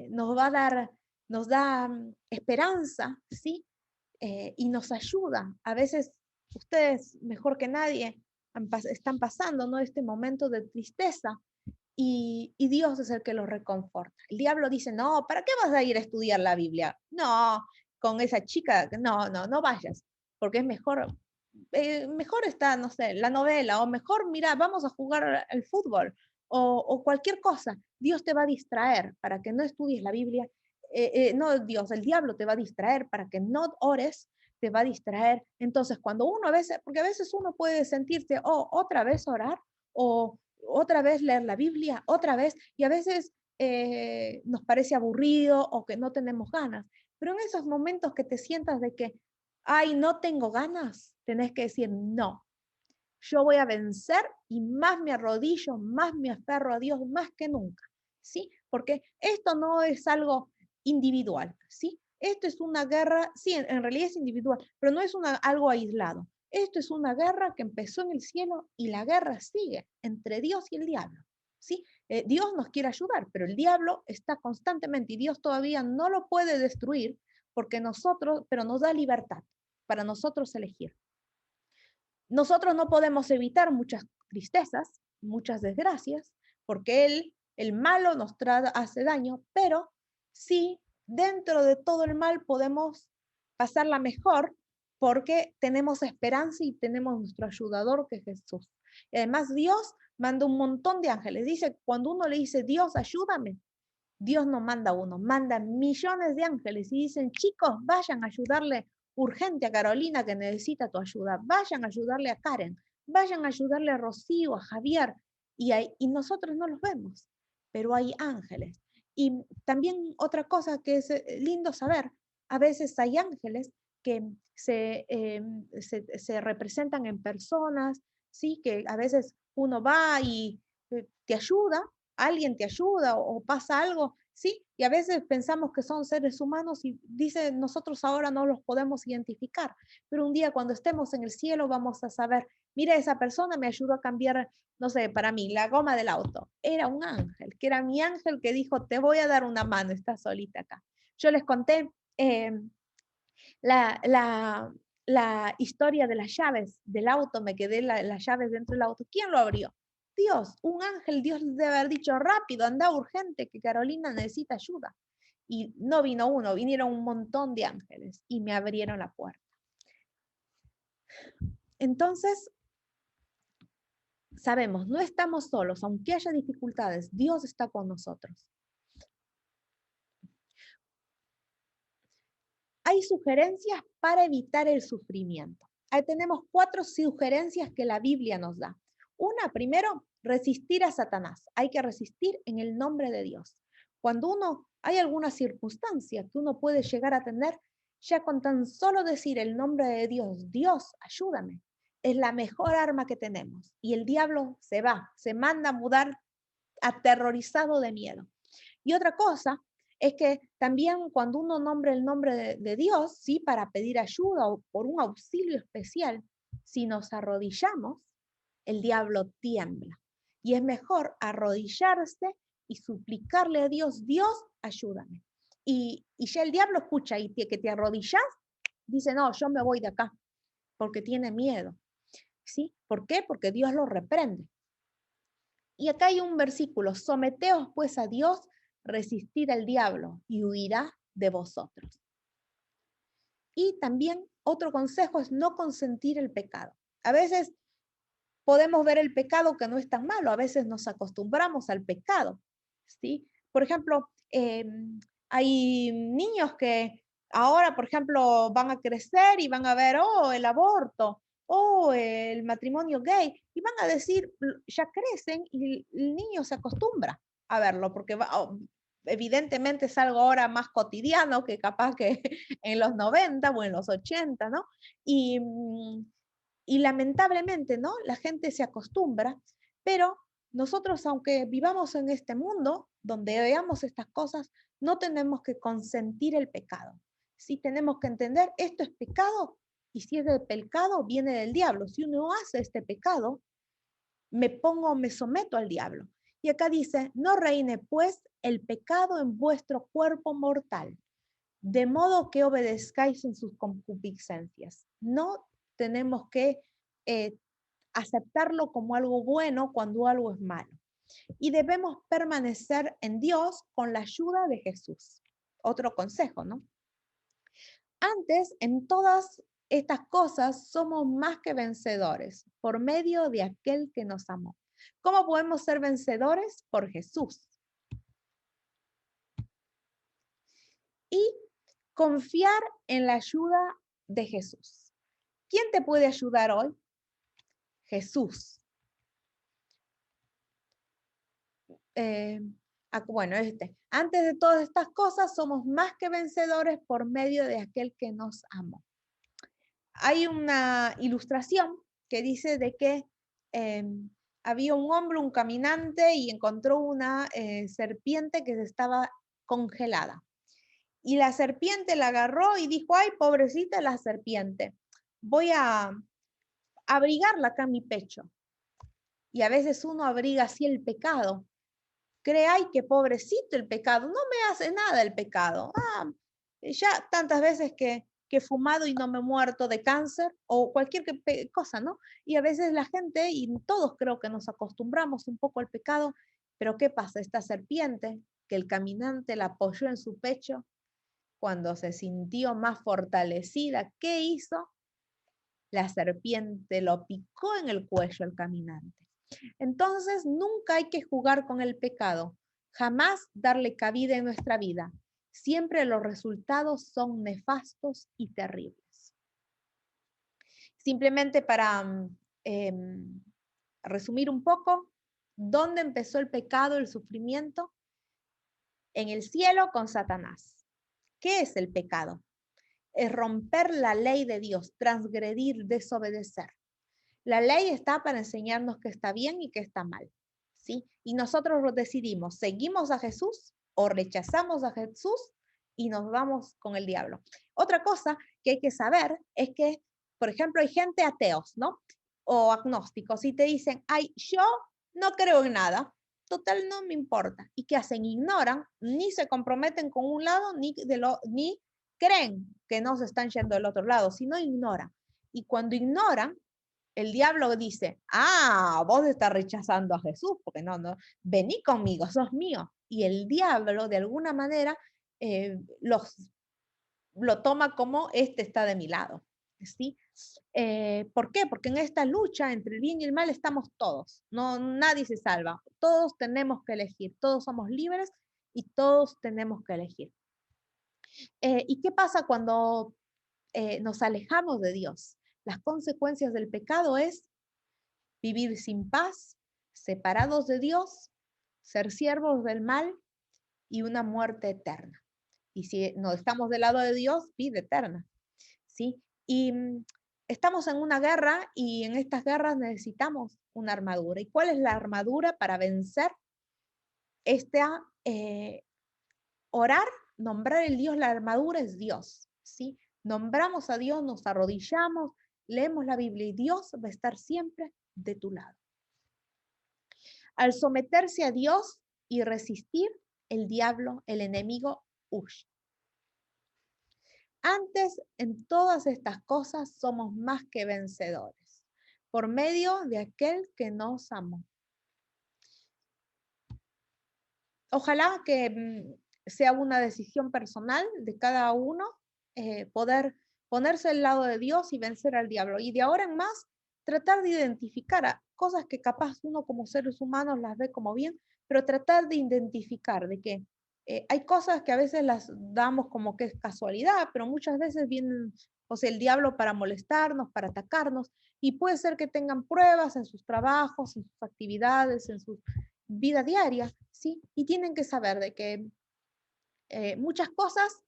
Speaker 1: Nos da esperanza, ¿sí? Y nos ayuda. A veces ustedes, mejor que nadie, están pasando, ¿no?, este momento de tristeza y Dios es el que los reconforta. El diablo dice, no, ¿para qué vas a ir a estudiar la Biblia? No, con esa chica, no vayas, porque es mejor está, no sé, la novela, o mejor, mira, vamos a jugar al fútbol, o cualquier cosa. Dios te va a distraer para que no estudies la Biblia. No Dios, el diablo te va a distraer para que no ores, te va a distraer. Entonces, cuando uno a veces, porque a veces uno puede sentirse, otra vez orar, o otra vez leer la Biblia, otra vez, y a veces nos parece aburrido o que no tenemos ganas. Pero en esos momentos que te sientas de que, no tengo ganas, tenés que decir, no, yo voy a vencer y más me arrodillo, más me aferro a Dios, más que nunca, ¿sí? Porque esto no es algo individual, ¿sí? Esto es una guerra, sí, en realidad es individual, pero no es algo aislado. Esto es una guerra que empezó en el cielo y la guerra sigue entre Dios y el diablo, ¿sí? Dios nos quiere ayudar, pero el diablo está constantemente y Dios todavía no lo puede destruir pero nos da libertad para nosotros elegir. Nosotros no podemos evitar muchas tristezas, muchas desgracias, porque el malo nos hace daño, pero sí, dentro de todo el mal podemos pasarla mejor porque tenemos esperanza y tenemos nuestro ayudador que es Jesús. Y además Dios manda un montón de ángeles. Dice, cuando uno le dice, Dios, ayúdame, Dios no manda uno, manda millones de ángeles y dicen, chicos, vayan a ayudarle urgente a Carolina que necesita tu ayuda, vayan a ayudarle a Karen, vayan a ayudarle a Rocío, a Javier, y nosotros no los vemos, pero hay ángeles. Y también otra cosa que es lindo saber, a veces hay ángeles que se representan en personas, ¿sí? Que a veces uno va y te ayuda, alguien te ayuda o pasa algo, ¿sí? Y a veces pensamos que son seres humanos y dice, nosotros ahora no los podemos identificar, pero un día cuando estemos en el cielo vamos a saber, mira, esa persona me ayudó a cambiar, no sé, para mí, la goma del auto. Era un ángel, que era mi ángel que dijo, te voy a dar una mano, estás solita acá. Yo les conté la historia de las llaves del auto, me quedé las llaves dentro del auto. ¿Quién lo abrió? Dios, un ángel. Dios debe haber dicho, rápido, anda urgente, que Carolina necesita ayuda. Y no vino uno, vinieron un montón de ángeles y me abrieron la puerta. Entonces, sabemos, no estamos solos, aunque haya dificultades, Dios está con nosotros. Hay sugerencias para evitar el sufrimiento. ahí tenemos 4 sugerencias que la Biblia nos da. Una, primero, resistir a Satanás. Hay que resistir en el nombre de Dios. Cuando hay alguna circunstancia que uno puede llegar a tener, ya con tan solo decir el nombre de Dios, Dios, ayúdame, es la mejor arma que tenemos. Y el diablo se manda a mudar aterrorizado de miedo. Y otra cosa es que también cuando uno nombra el nombre de Dios, ¿sí? Para pedir ayuda o por un auxilio especial, si nos arrodillamos, el diablo tiembla. Y es mejor arrodillarse y suplicarle a Dios, Dios, ayúdame. Y ya el diablo escucha y que te arrodillas, dice, no, yo me voy de acá, porque tiene miedo. ¿Sí? ¿Por qué? Porque Dios lo reprende. Y acá hay un versículo, someteos pues a Dios, resistid al diablo y huirá de vosotros. Y también otro consejo es no consentir el pecado. A veces podemos ver el pecado que no es tan malo, a veces nos acostumbramos al pecado, ¿sí? Por ejemplo, hay niños que ahora, por ejemplo, van a crecer y van a ver, oh, el aborto, oh, el matrimonio gay, y van a decir, ya crecen y el niño se acostumbra a verlo, porque evidentemente es algo ahora más cotidiano que capaz que en los 90 o en los 80, ¿no? Y lamentablemente, ¿no? La gente se acostumbra, pero nosotros, aunque vivamos en este mundo donde veamos estas cosas, no tenemos que consentir el pecado. Sí tenemos que entender, esto es pecado, y si es del pecado, viene del diablo. Si uno hace este pecado, me someto al diablo. Y acá dice, no reine pues el pecado en vuestro cuerpo mortal, de modo que obedezcáis en sus concupiscencias. No tenemos que aceptarlo como algo bueno cuando algo es malo. Y debemos permanecer en Dios con la ayuda de Jesús. Otro consejo, ¿no? Antes, en todas estas cosas, somos más que vencedores por medio de aquel que nos amó. ¿Cómo podemos ser vencedores? Por Jesús. Y confiar en la ayuda de Jesús. ¿Quién te puede ayudar hoy? Jesús. Bueno, antes de todas estas cosas somos más que vencedores por medio de aquel que nos amó. Hay una ilustración que dice de que había un hombre, un caminante, y encontró una serpiente que estaba congelada. Y la serpiente la agarró y dijo, ay, pobrecita la serpiente, voy a abrigarla acá en mi pecho. Y a veces uno abriga así el pecado. Cree, ay, qué pobrecito el pecado, no me hace nada el pecado. Ya tantas veces que he fumado y no me he muerto de cáncer o cualquier cosa, ¿no? Y a veces la gente, y todos creo que nos acostumbramos un poco al pecado, pero ¿qué pasa? Esta serpiente que el caminante la apoyó en su pecho, cuando se sintió más fortalecida, ¿qué hizo? La serpiente lo picó en el cuello al caminante. Entonces, nunca hay que jugar con el pecado, jamás darle cabida en nuestra vida. Siempre los resultados son nefastos y terribles. Simplemente para resumir un poco, ¿dónde empezó el pecado, el sufrimiento? En el cielo con Satanás. ¿Qué es el pecado? Es romper la ley de Dios, transgredir, desobedecer. La ley está para enseñarnos qué está bien y qué está mal, ¿sí? Y nosotros lo decidimos, ¿seguimos a Jesús o rechazamos a Jesús y nos vamos con el diablo? Otra cosa que hay que saber es que, por ejemplo, hay gente ateos, ¿no? O agnósticos, y te dicen, ay, yo no creo en nada, total no me importa. ¿Y qué hacen? Ignoran, ni se comprometen con un lado, ni creen que no se están yendo del otro lado, sino ignoran. Y cuando ignoran, el diablo dice, vos estás rechazando a Jesús, porque no, vení conmigo, sos mío. Y el diablo, de alguna manera, lo toma como, este está de mi lado, ¿sí? ¿Por qué? Porque en esta lucha entre el bien y el mal estamos todos, nadie se salva, todos tenemos que elegir, todos somos libres y todos tenemos que elegir. ¿Y qué pasa cuando nos alejamos de Dios? Las consecuencias del pecado es vivir sin paz, separados de Dios, ser siervos del mal y una muerte eterna. Y si no estamos del lado de Dios, vida eterna, ¿sí? Y estamos en una guerra y en estas guerras necesitamos una armadura. ¿Y cuál es la armadura para vencer esta? Orar, nombrar el Dios, la armadura es Dios, ¿sí? Nombramos a Dios, nos arrodillamos, leemos la Biblia y Dios va a estar siempre de tu lado. Al someterse a Dios y resistir, el diablo, el enemigo, huye. Antes, en todas estas cosas, somos más que vencedores, por medio de aquel que nos amó. Ojalá que sea una decisión personal de cada uno poder ponerse al lado de Dios y vencer al diablo. Y de ahora en más, tratar de identificar cosas que capaz uno como seres humanos las ve como bien, pero tratar de identificar de que hay cosas que a veces las damos como que es casualidad, pero muchas veces vienen, o sea, el diablo para molestarnos, para atacarnos, y puede ser que tengan pruebas en sus trabajos, en sus actividades, en su vida diaria, ¿sí? Y tienen que saber de que muchas cosas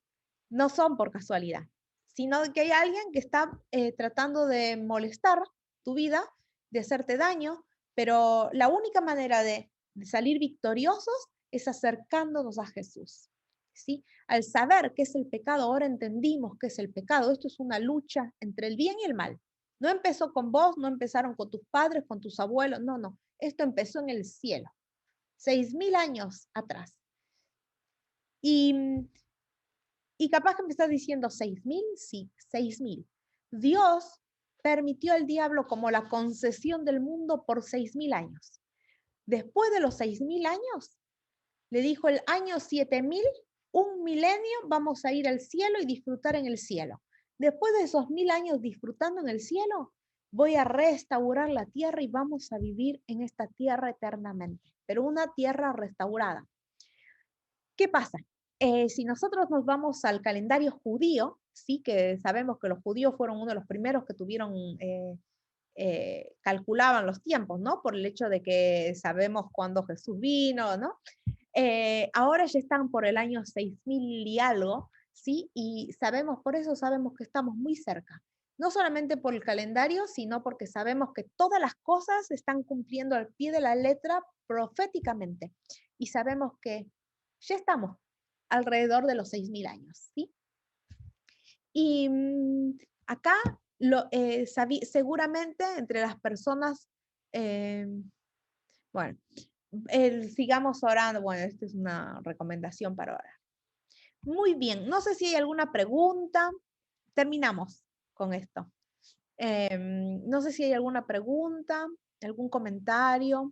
Speaker 1: no son por casualidad, sino que hay alguien que está tratando de molestar tu vida, de hacerte daño, pero la única manera de salir victoriosos es acercándonos a Jesús, ¿sí? Al saber qué es el pecado, ahora entendimos qué es el pecado. Esto es una lucha entre el bien y el mal. No empezó con vos, no empezaron con tus padres, con tus abuelos, no, no. Esto empezó en el cielo, 6.000 años atrás. Y capaz que me estás diciendo 6.000, sí, 6.000. Dios permitió al diablo como la concesión del mundo por 6.000 años. Después de los 6.000 años, le dijo el año 7.000, un milenio, vamos a ir al cielo y disfrutar en el cielo. Después de esos 1.000 años disfrutando en el cielo, voy a restaurar la tierra y vamos a vivir en esta tierra eternamente, pero una tierra restaurada. ¿Qué pasa? Si nosotros nos vamos al calendario judío, sí que sabemos que los judíos fueron uno de los primeros que tuvieron, calculaban los tiempos, ¿no? Por el hecho de que sabemos cuándo Jesús vino, ¿no? Ahora ya están por el año 6.000 y algo, ¿sí? Y sabemos, por eso sabemos que estamos muy cerca. No solamente por el calendario, sino porque sabemos que todas las cosas se están cumpliendo al pie de la letra proféticamente. Y sabemos que ya estamos alrededor de los 6.000 años, ¿sí? Y acá, seguramente entre las personas, bueno, sigamos orando. Bueno, esta es una recomendación para orar. Muy bien, no sé si hay alguna pregunta. Terminamos con esto. No sé si hay alguna pregunta, algún comentario,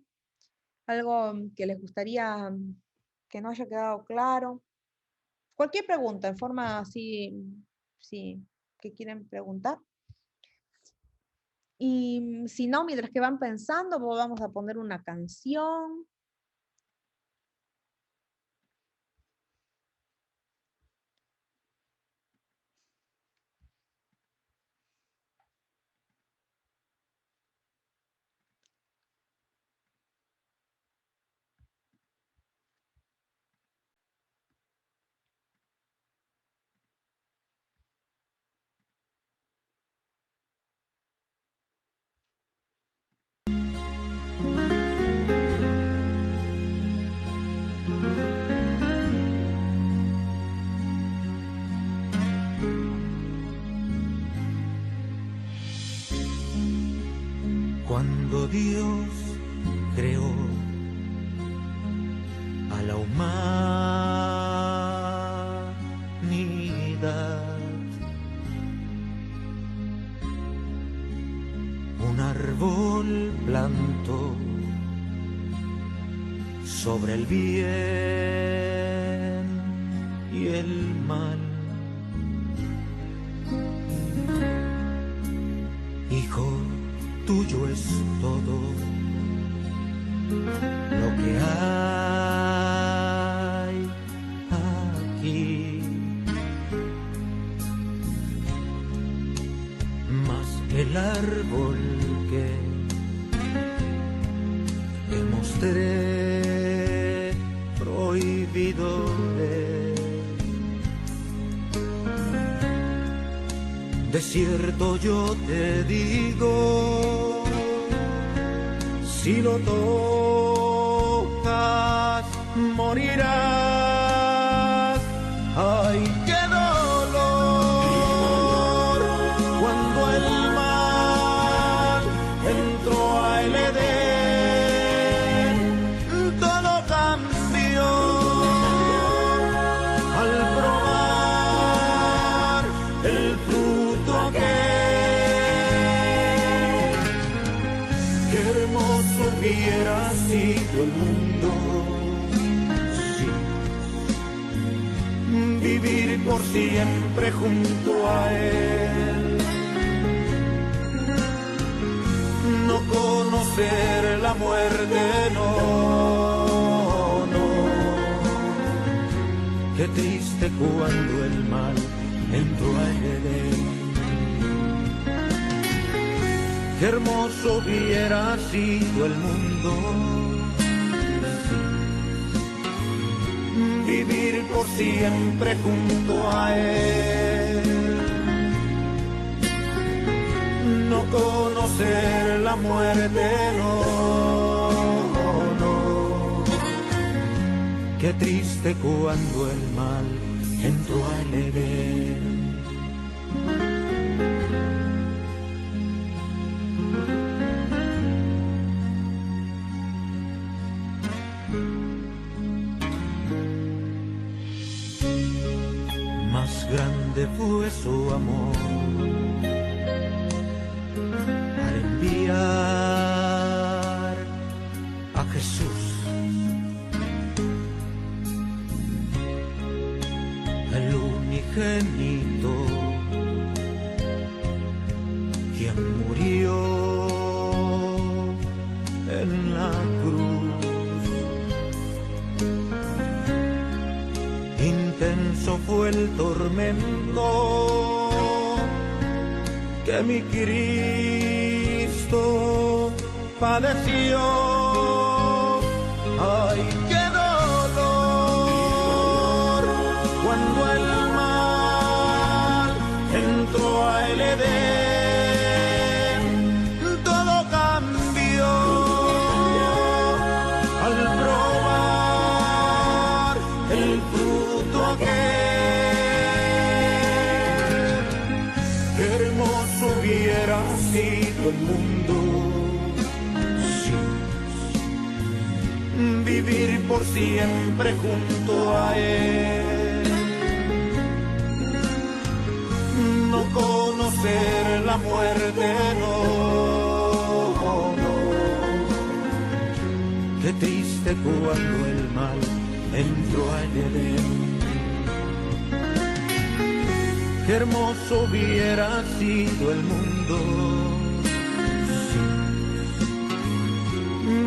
Speaker 1: algo que les gustaría que no haya quedado claro. Cualquier pregunta, en forma así, sí, que quieren preguntar. Y si no, mientras que van pensando, pues vamos a poner una canción.
Speaker 6: Cuando Dios creó a la humanidad, un árbol plantó sobre el bien y el mal. Hijo, tuyo es todo lo que hay aquí, mas el el árbol que te mostré prohibido de cierto yo te digo, si lo tocas morirás. Ay, qué dolor cuando el mal entró a el Edén, todo cambió al probar el fruto aquel. Qué hermoso hubiera sido el mundo, vivir por siempre junto a él, no conocer la muerte, no, no. Qué triste cuando el mal entró a Edén. Qué hermoso hubiera sido el mundo, vivir por siempre junto a él, no conocer la muerte, no, no. Qué triste cuando el mal entró al Edén. Más grande fue su amor al enviar a Jesús, el unigénito, quien murió en la cruz. Intenso fue el tormento que mi Cristo padeció. Ay, qué dolor cuando el mal entró a el Edén, todo cambió al probar el fruto aquel. Qué hermoso hubiera sido el mundo, sí, vivir por siempre junto a él, no conocer la muerte, no, no. Qué triste cuando el mal entró al Edén. Qué hermoso hubiera sido el mundo, sí,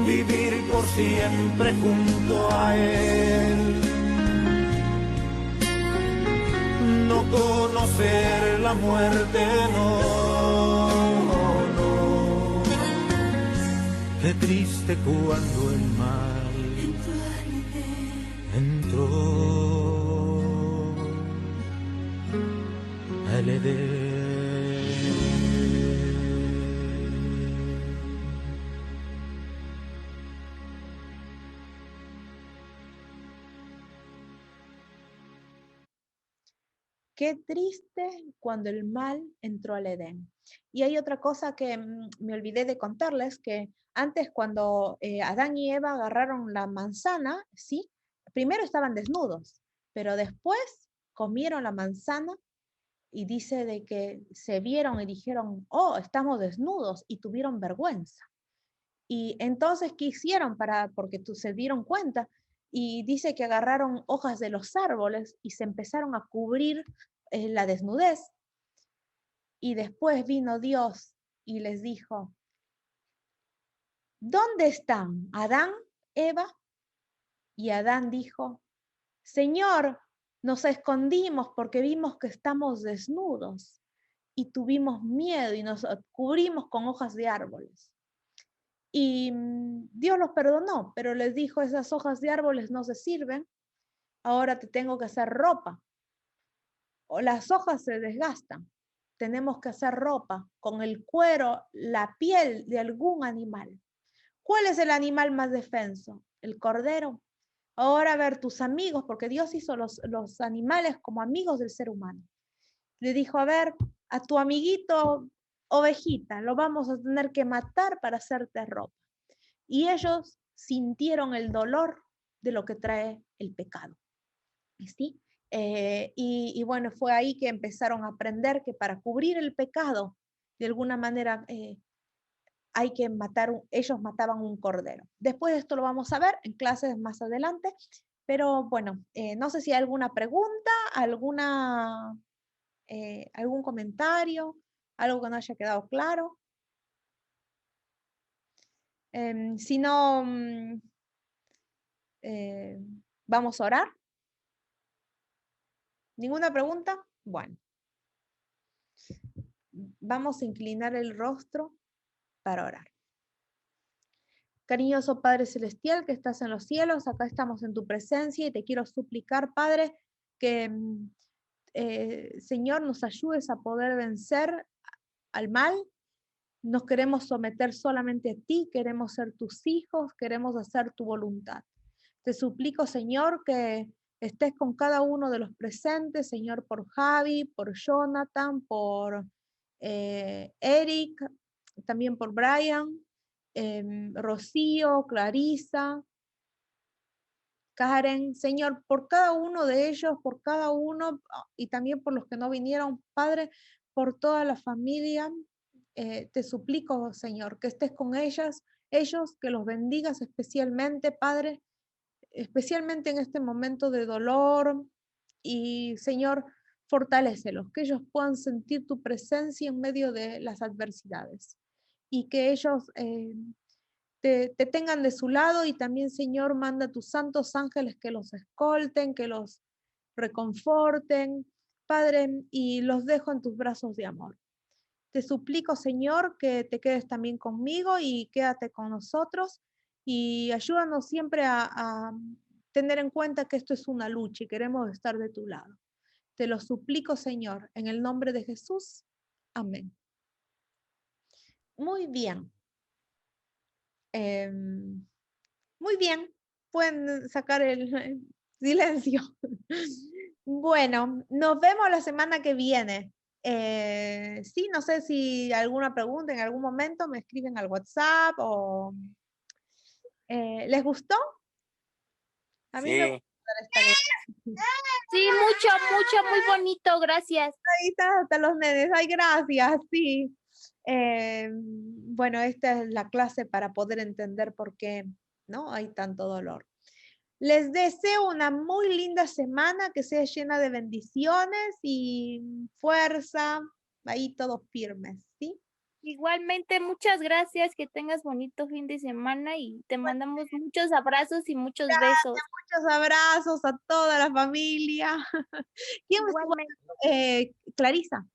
Speaker 6: vivir por siempre junto a él, no conocer la muerte, no, no. Qué triste cuando el mal entró al Edén.
Speaker 1: Qué triste cuando el mal entró al Edén. Y hay otra cosa que me olvidé de contarles, que antes cuando Adán y Eva agarraron la manzana, ¿sí? Primero estaban desnudos, pero después comieron la manzana y dice de que se vieron y dijeron, oh, estamos desnudos, y tuvieron vergüenza. Y entonces, ¿qué hicieron porque se dieron cuenta? Y dice que agarraron hojas de los árboles y se empezaron a cubrir la desnudez. Y después vino Dios y les dijo, ¿dónde están Adán, Eva? Y Adán dijo, Señor, nos escondimos porque vimos que estamos desnudos. y tuvimos miedo y nos cubrimos con hojas de árboles. Y Dios los perdonó, pero les dijo, esas hojas de árboles no se sirven, ahora te tengo que hacer ropa. O las hojas se desgastan, tenemos que hacer ropa con el cuero, la piel de algún animal. ¿Cuál es el animal más defenso? El cordero. Ahora a ver tus amigos, porque Dios hizo los animales como amigos del ser humano. Le dijo, a ver, a tu amiguito ovejita, lo vamos a tener que matar para hacerte ropa. Y ellos sintieron el dolor de lo que trae el pecado. ¿Sí? Y bueno, fue ahí que empezaron a aprender que para cubrir el pecado, de alguna manera, hay que ellos mataban un cordero. Después de esto lo vamos a ver en clases más adelante, pero bueno, no sé si hay alguna pregunta, algún comentario, algo que no haya quedado claro. Si no, vamos a orar. ¿Ninguna pregunta? Bueno. Vamos a inclinar el rostro para orar. Cariñoso Padre Celestial que estás en los cielos, acá estamos en tu presencia y te quiero suplicar, Padre, que Señor nos ayudes a poder vencer al mal. Nos queremos someter solamente a ti, queremos ser tus hijos, queremos hacer tu voluntad. Te suplico, Señor, que estés con cada uno de los presentes, Señor, por Javi, por Jonathan, por Eric, también por Brian, Rocío, Clarisa, Karen, Señor, por cada uno de ellos, por cada uno, y también por los que no vinieron, Padre, por toda la familia, te suplico, Señor, que estés con ellos, que los bendigas especialmente, Padre, especialmente en este momento de dolor, y Señor, fortalécelos, que ellos puedan sentir tu presencia en medio de las adversidades, y que ellos te tengan de su lado, y también, Señor, manda a tus santos ángeles que los escolten, que los reconforten, Padre, y los dejo en tus brazos de amor. Te suplico, Señor, que te quedes también conmigo y quédate con nosotros y ayúdanos siempre a tener en cuenta que esto es una lucha y queremos estar de tu lado. Te lo suplico, Señor, en el nombre de Jesús. Amén. Muy bien. Muy bien. Pueden sacar el silencio. Bueno, nos vemos la semana que viene. Sí, no sé si alguna pregunta en algún momento me escriben al WhatsApp o ¿les gustó? A mí me
Speaker 4: Sí.
Speaker 1: gusta esta clase.
Speaker 5: Sí, mucho, muy bonito, gracias.
Speaker 1: Ahí está, hasta los nenes, ay, gracias, sí. Bueno, esta es la clase para poder entender por qué, ¿no? Hay tanto dolor. Les deseo una muy linda semana, que sea llena de bendiciones y fuerza, ahí todos firmes, ¿sí?
Speaker 5: Igualmente, muchas gracias, que tengas bonito fin de semana y te mandamos muchos abrazos y muchos besos.
Speaker 1: Muchos abrazos a toda la familia. ¿Quién me estuvo? Clarisa.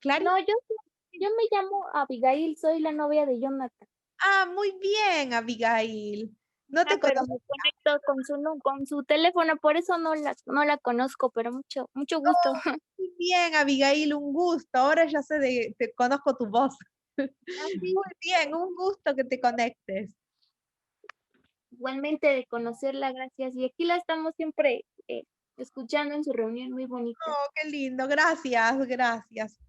Speaker 1: ¿Clarisa?
Speaker 5: No, yo me llamo Abigail, soy la novia de Jonathan.
Speaker 1: Ah, muy bien, Abigail. No te
Speaker 5: Pero
Speaker 1: conozco.
Speaker 5: me conecto con su teléfono, por eso no la conozco, pero mucho gusto.
Speaker 1: Muy bien, Abigail, un gusto. Ahora ya sé te conozco tu voz. Muy bien, un gusto que te conectes.
Speaker 5: Igualmente de conocerla, gracias. Y aquí la estamos siempre escuchando en su reunión, muy bonita.
Speaker 1: Oh, qué lindo, gracias.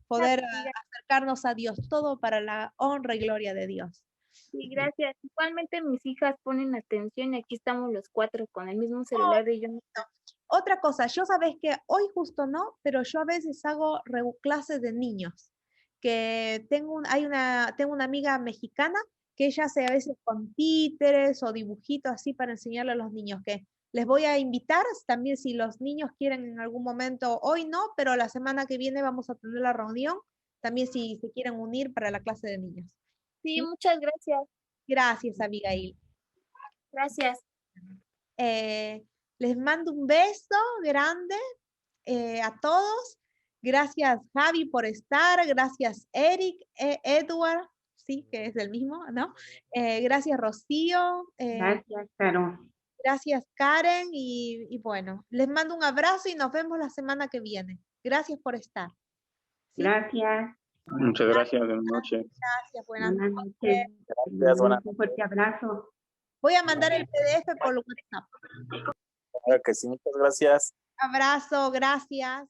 Speaker 1: Poder
Speaker 5: Gracias.
Speaker 1: acercarnos a Dios, todo para la honra y gloria de Dios.
Speaker 5: Sí, gracias. Igualmente mis hijas ponen atención y aquí estamos los 4 con el mismo celular de Jonathan.
Speaker 1: Otra cosa, yo sabes que hoy justo no, pero yo a veces hago clases de niños, que tengo una amiga mexicana que ella hace a veces con títeres o dibujitos así para enseñarle a los niños, que les voy a invitar también si los niños quieren en algún momento, hoy no, pero la semana que viene vamos a tener la reunión, también si se quieren unir para la clase de niños.
Speaker 5: Sí, muchas gracias.
Speaker 1: Gracias, Abigail.
Speaker 5: Gracias.
Speaker 1: Les mando un beso grande a todos. Gracias, Javi, por estar. Gracias, Eric, Edward, sí, que es el mismo, ¿no? Gracias, Rocío.
Speaker 2: Gracias, Caro.
Speaker 1: Gracias, Karen. Y bueno, les mando un abrazo y nos vemos la semana que viene. Gracias por estar. ¿Sí?
Speaker 2: Gracias.
Speaker 4: Muchas gracias, buenas noches.
Speaker 1: Gracias, buenas
Speaker 2: Buenas
Speaker 1: noches.
Speaker 2: noches.
Speaker 4: Gracias, buenas
Speaker 2: Un fuerte abrazo.
Speaker 1: Voy a mandar el PDF por WhatsApp.
Speaker 4: Claro que sí, muchas gracias.
Speaker 1: Abrazo, gracias.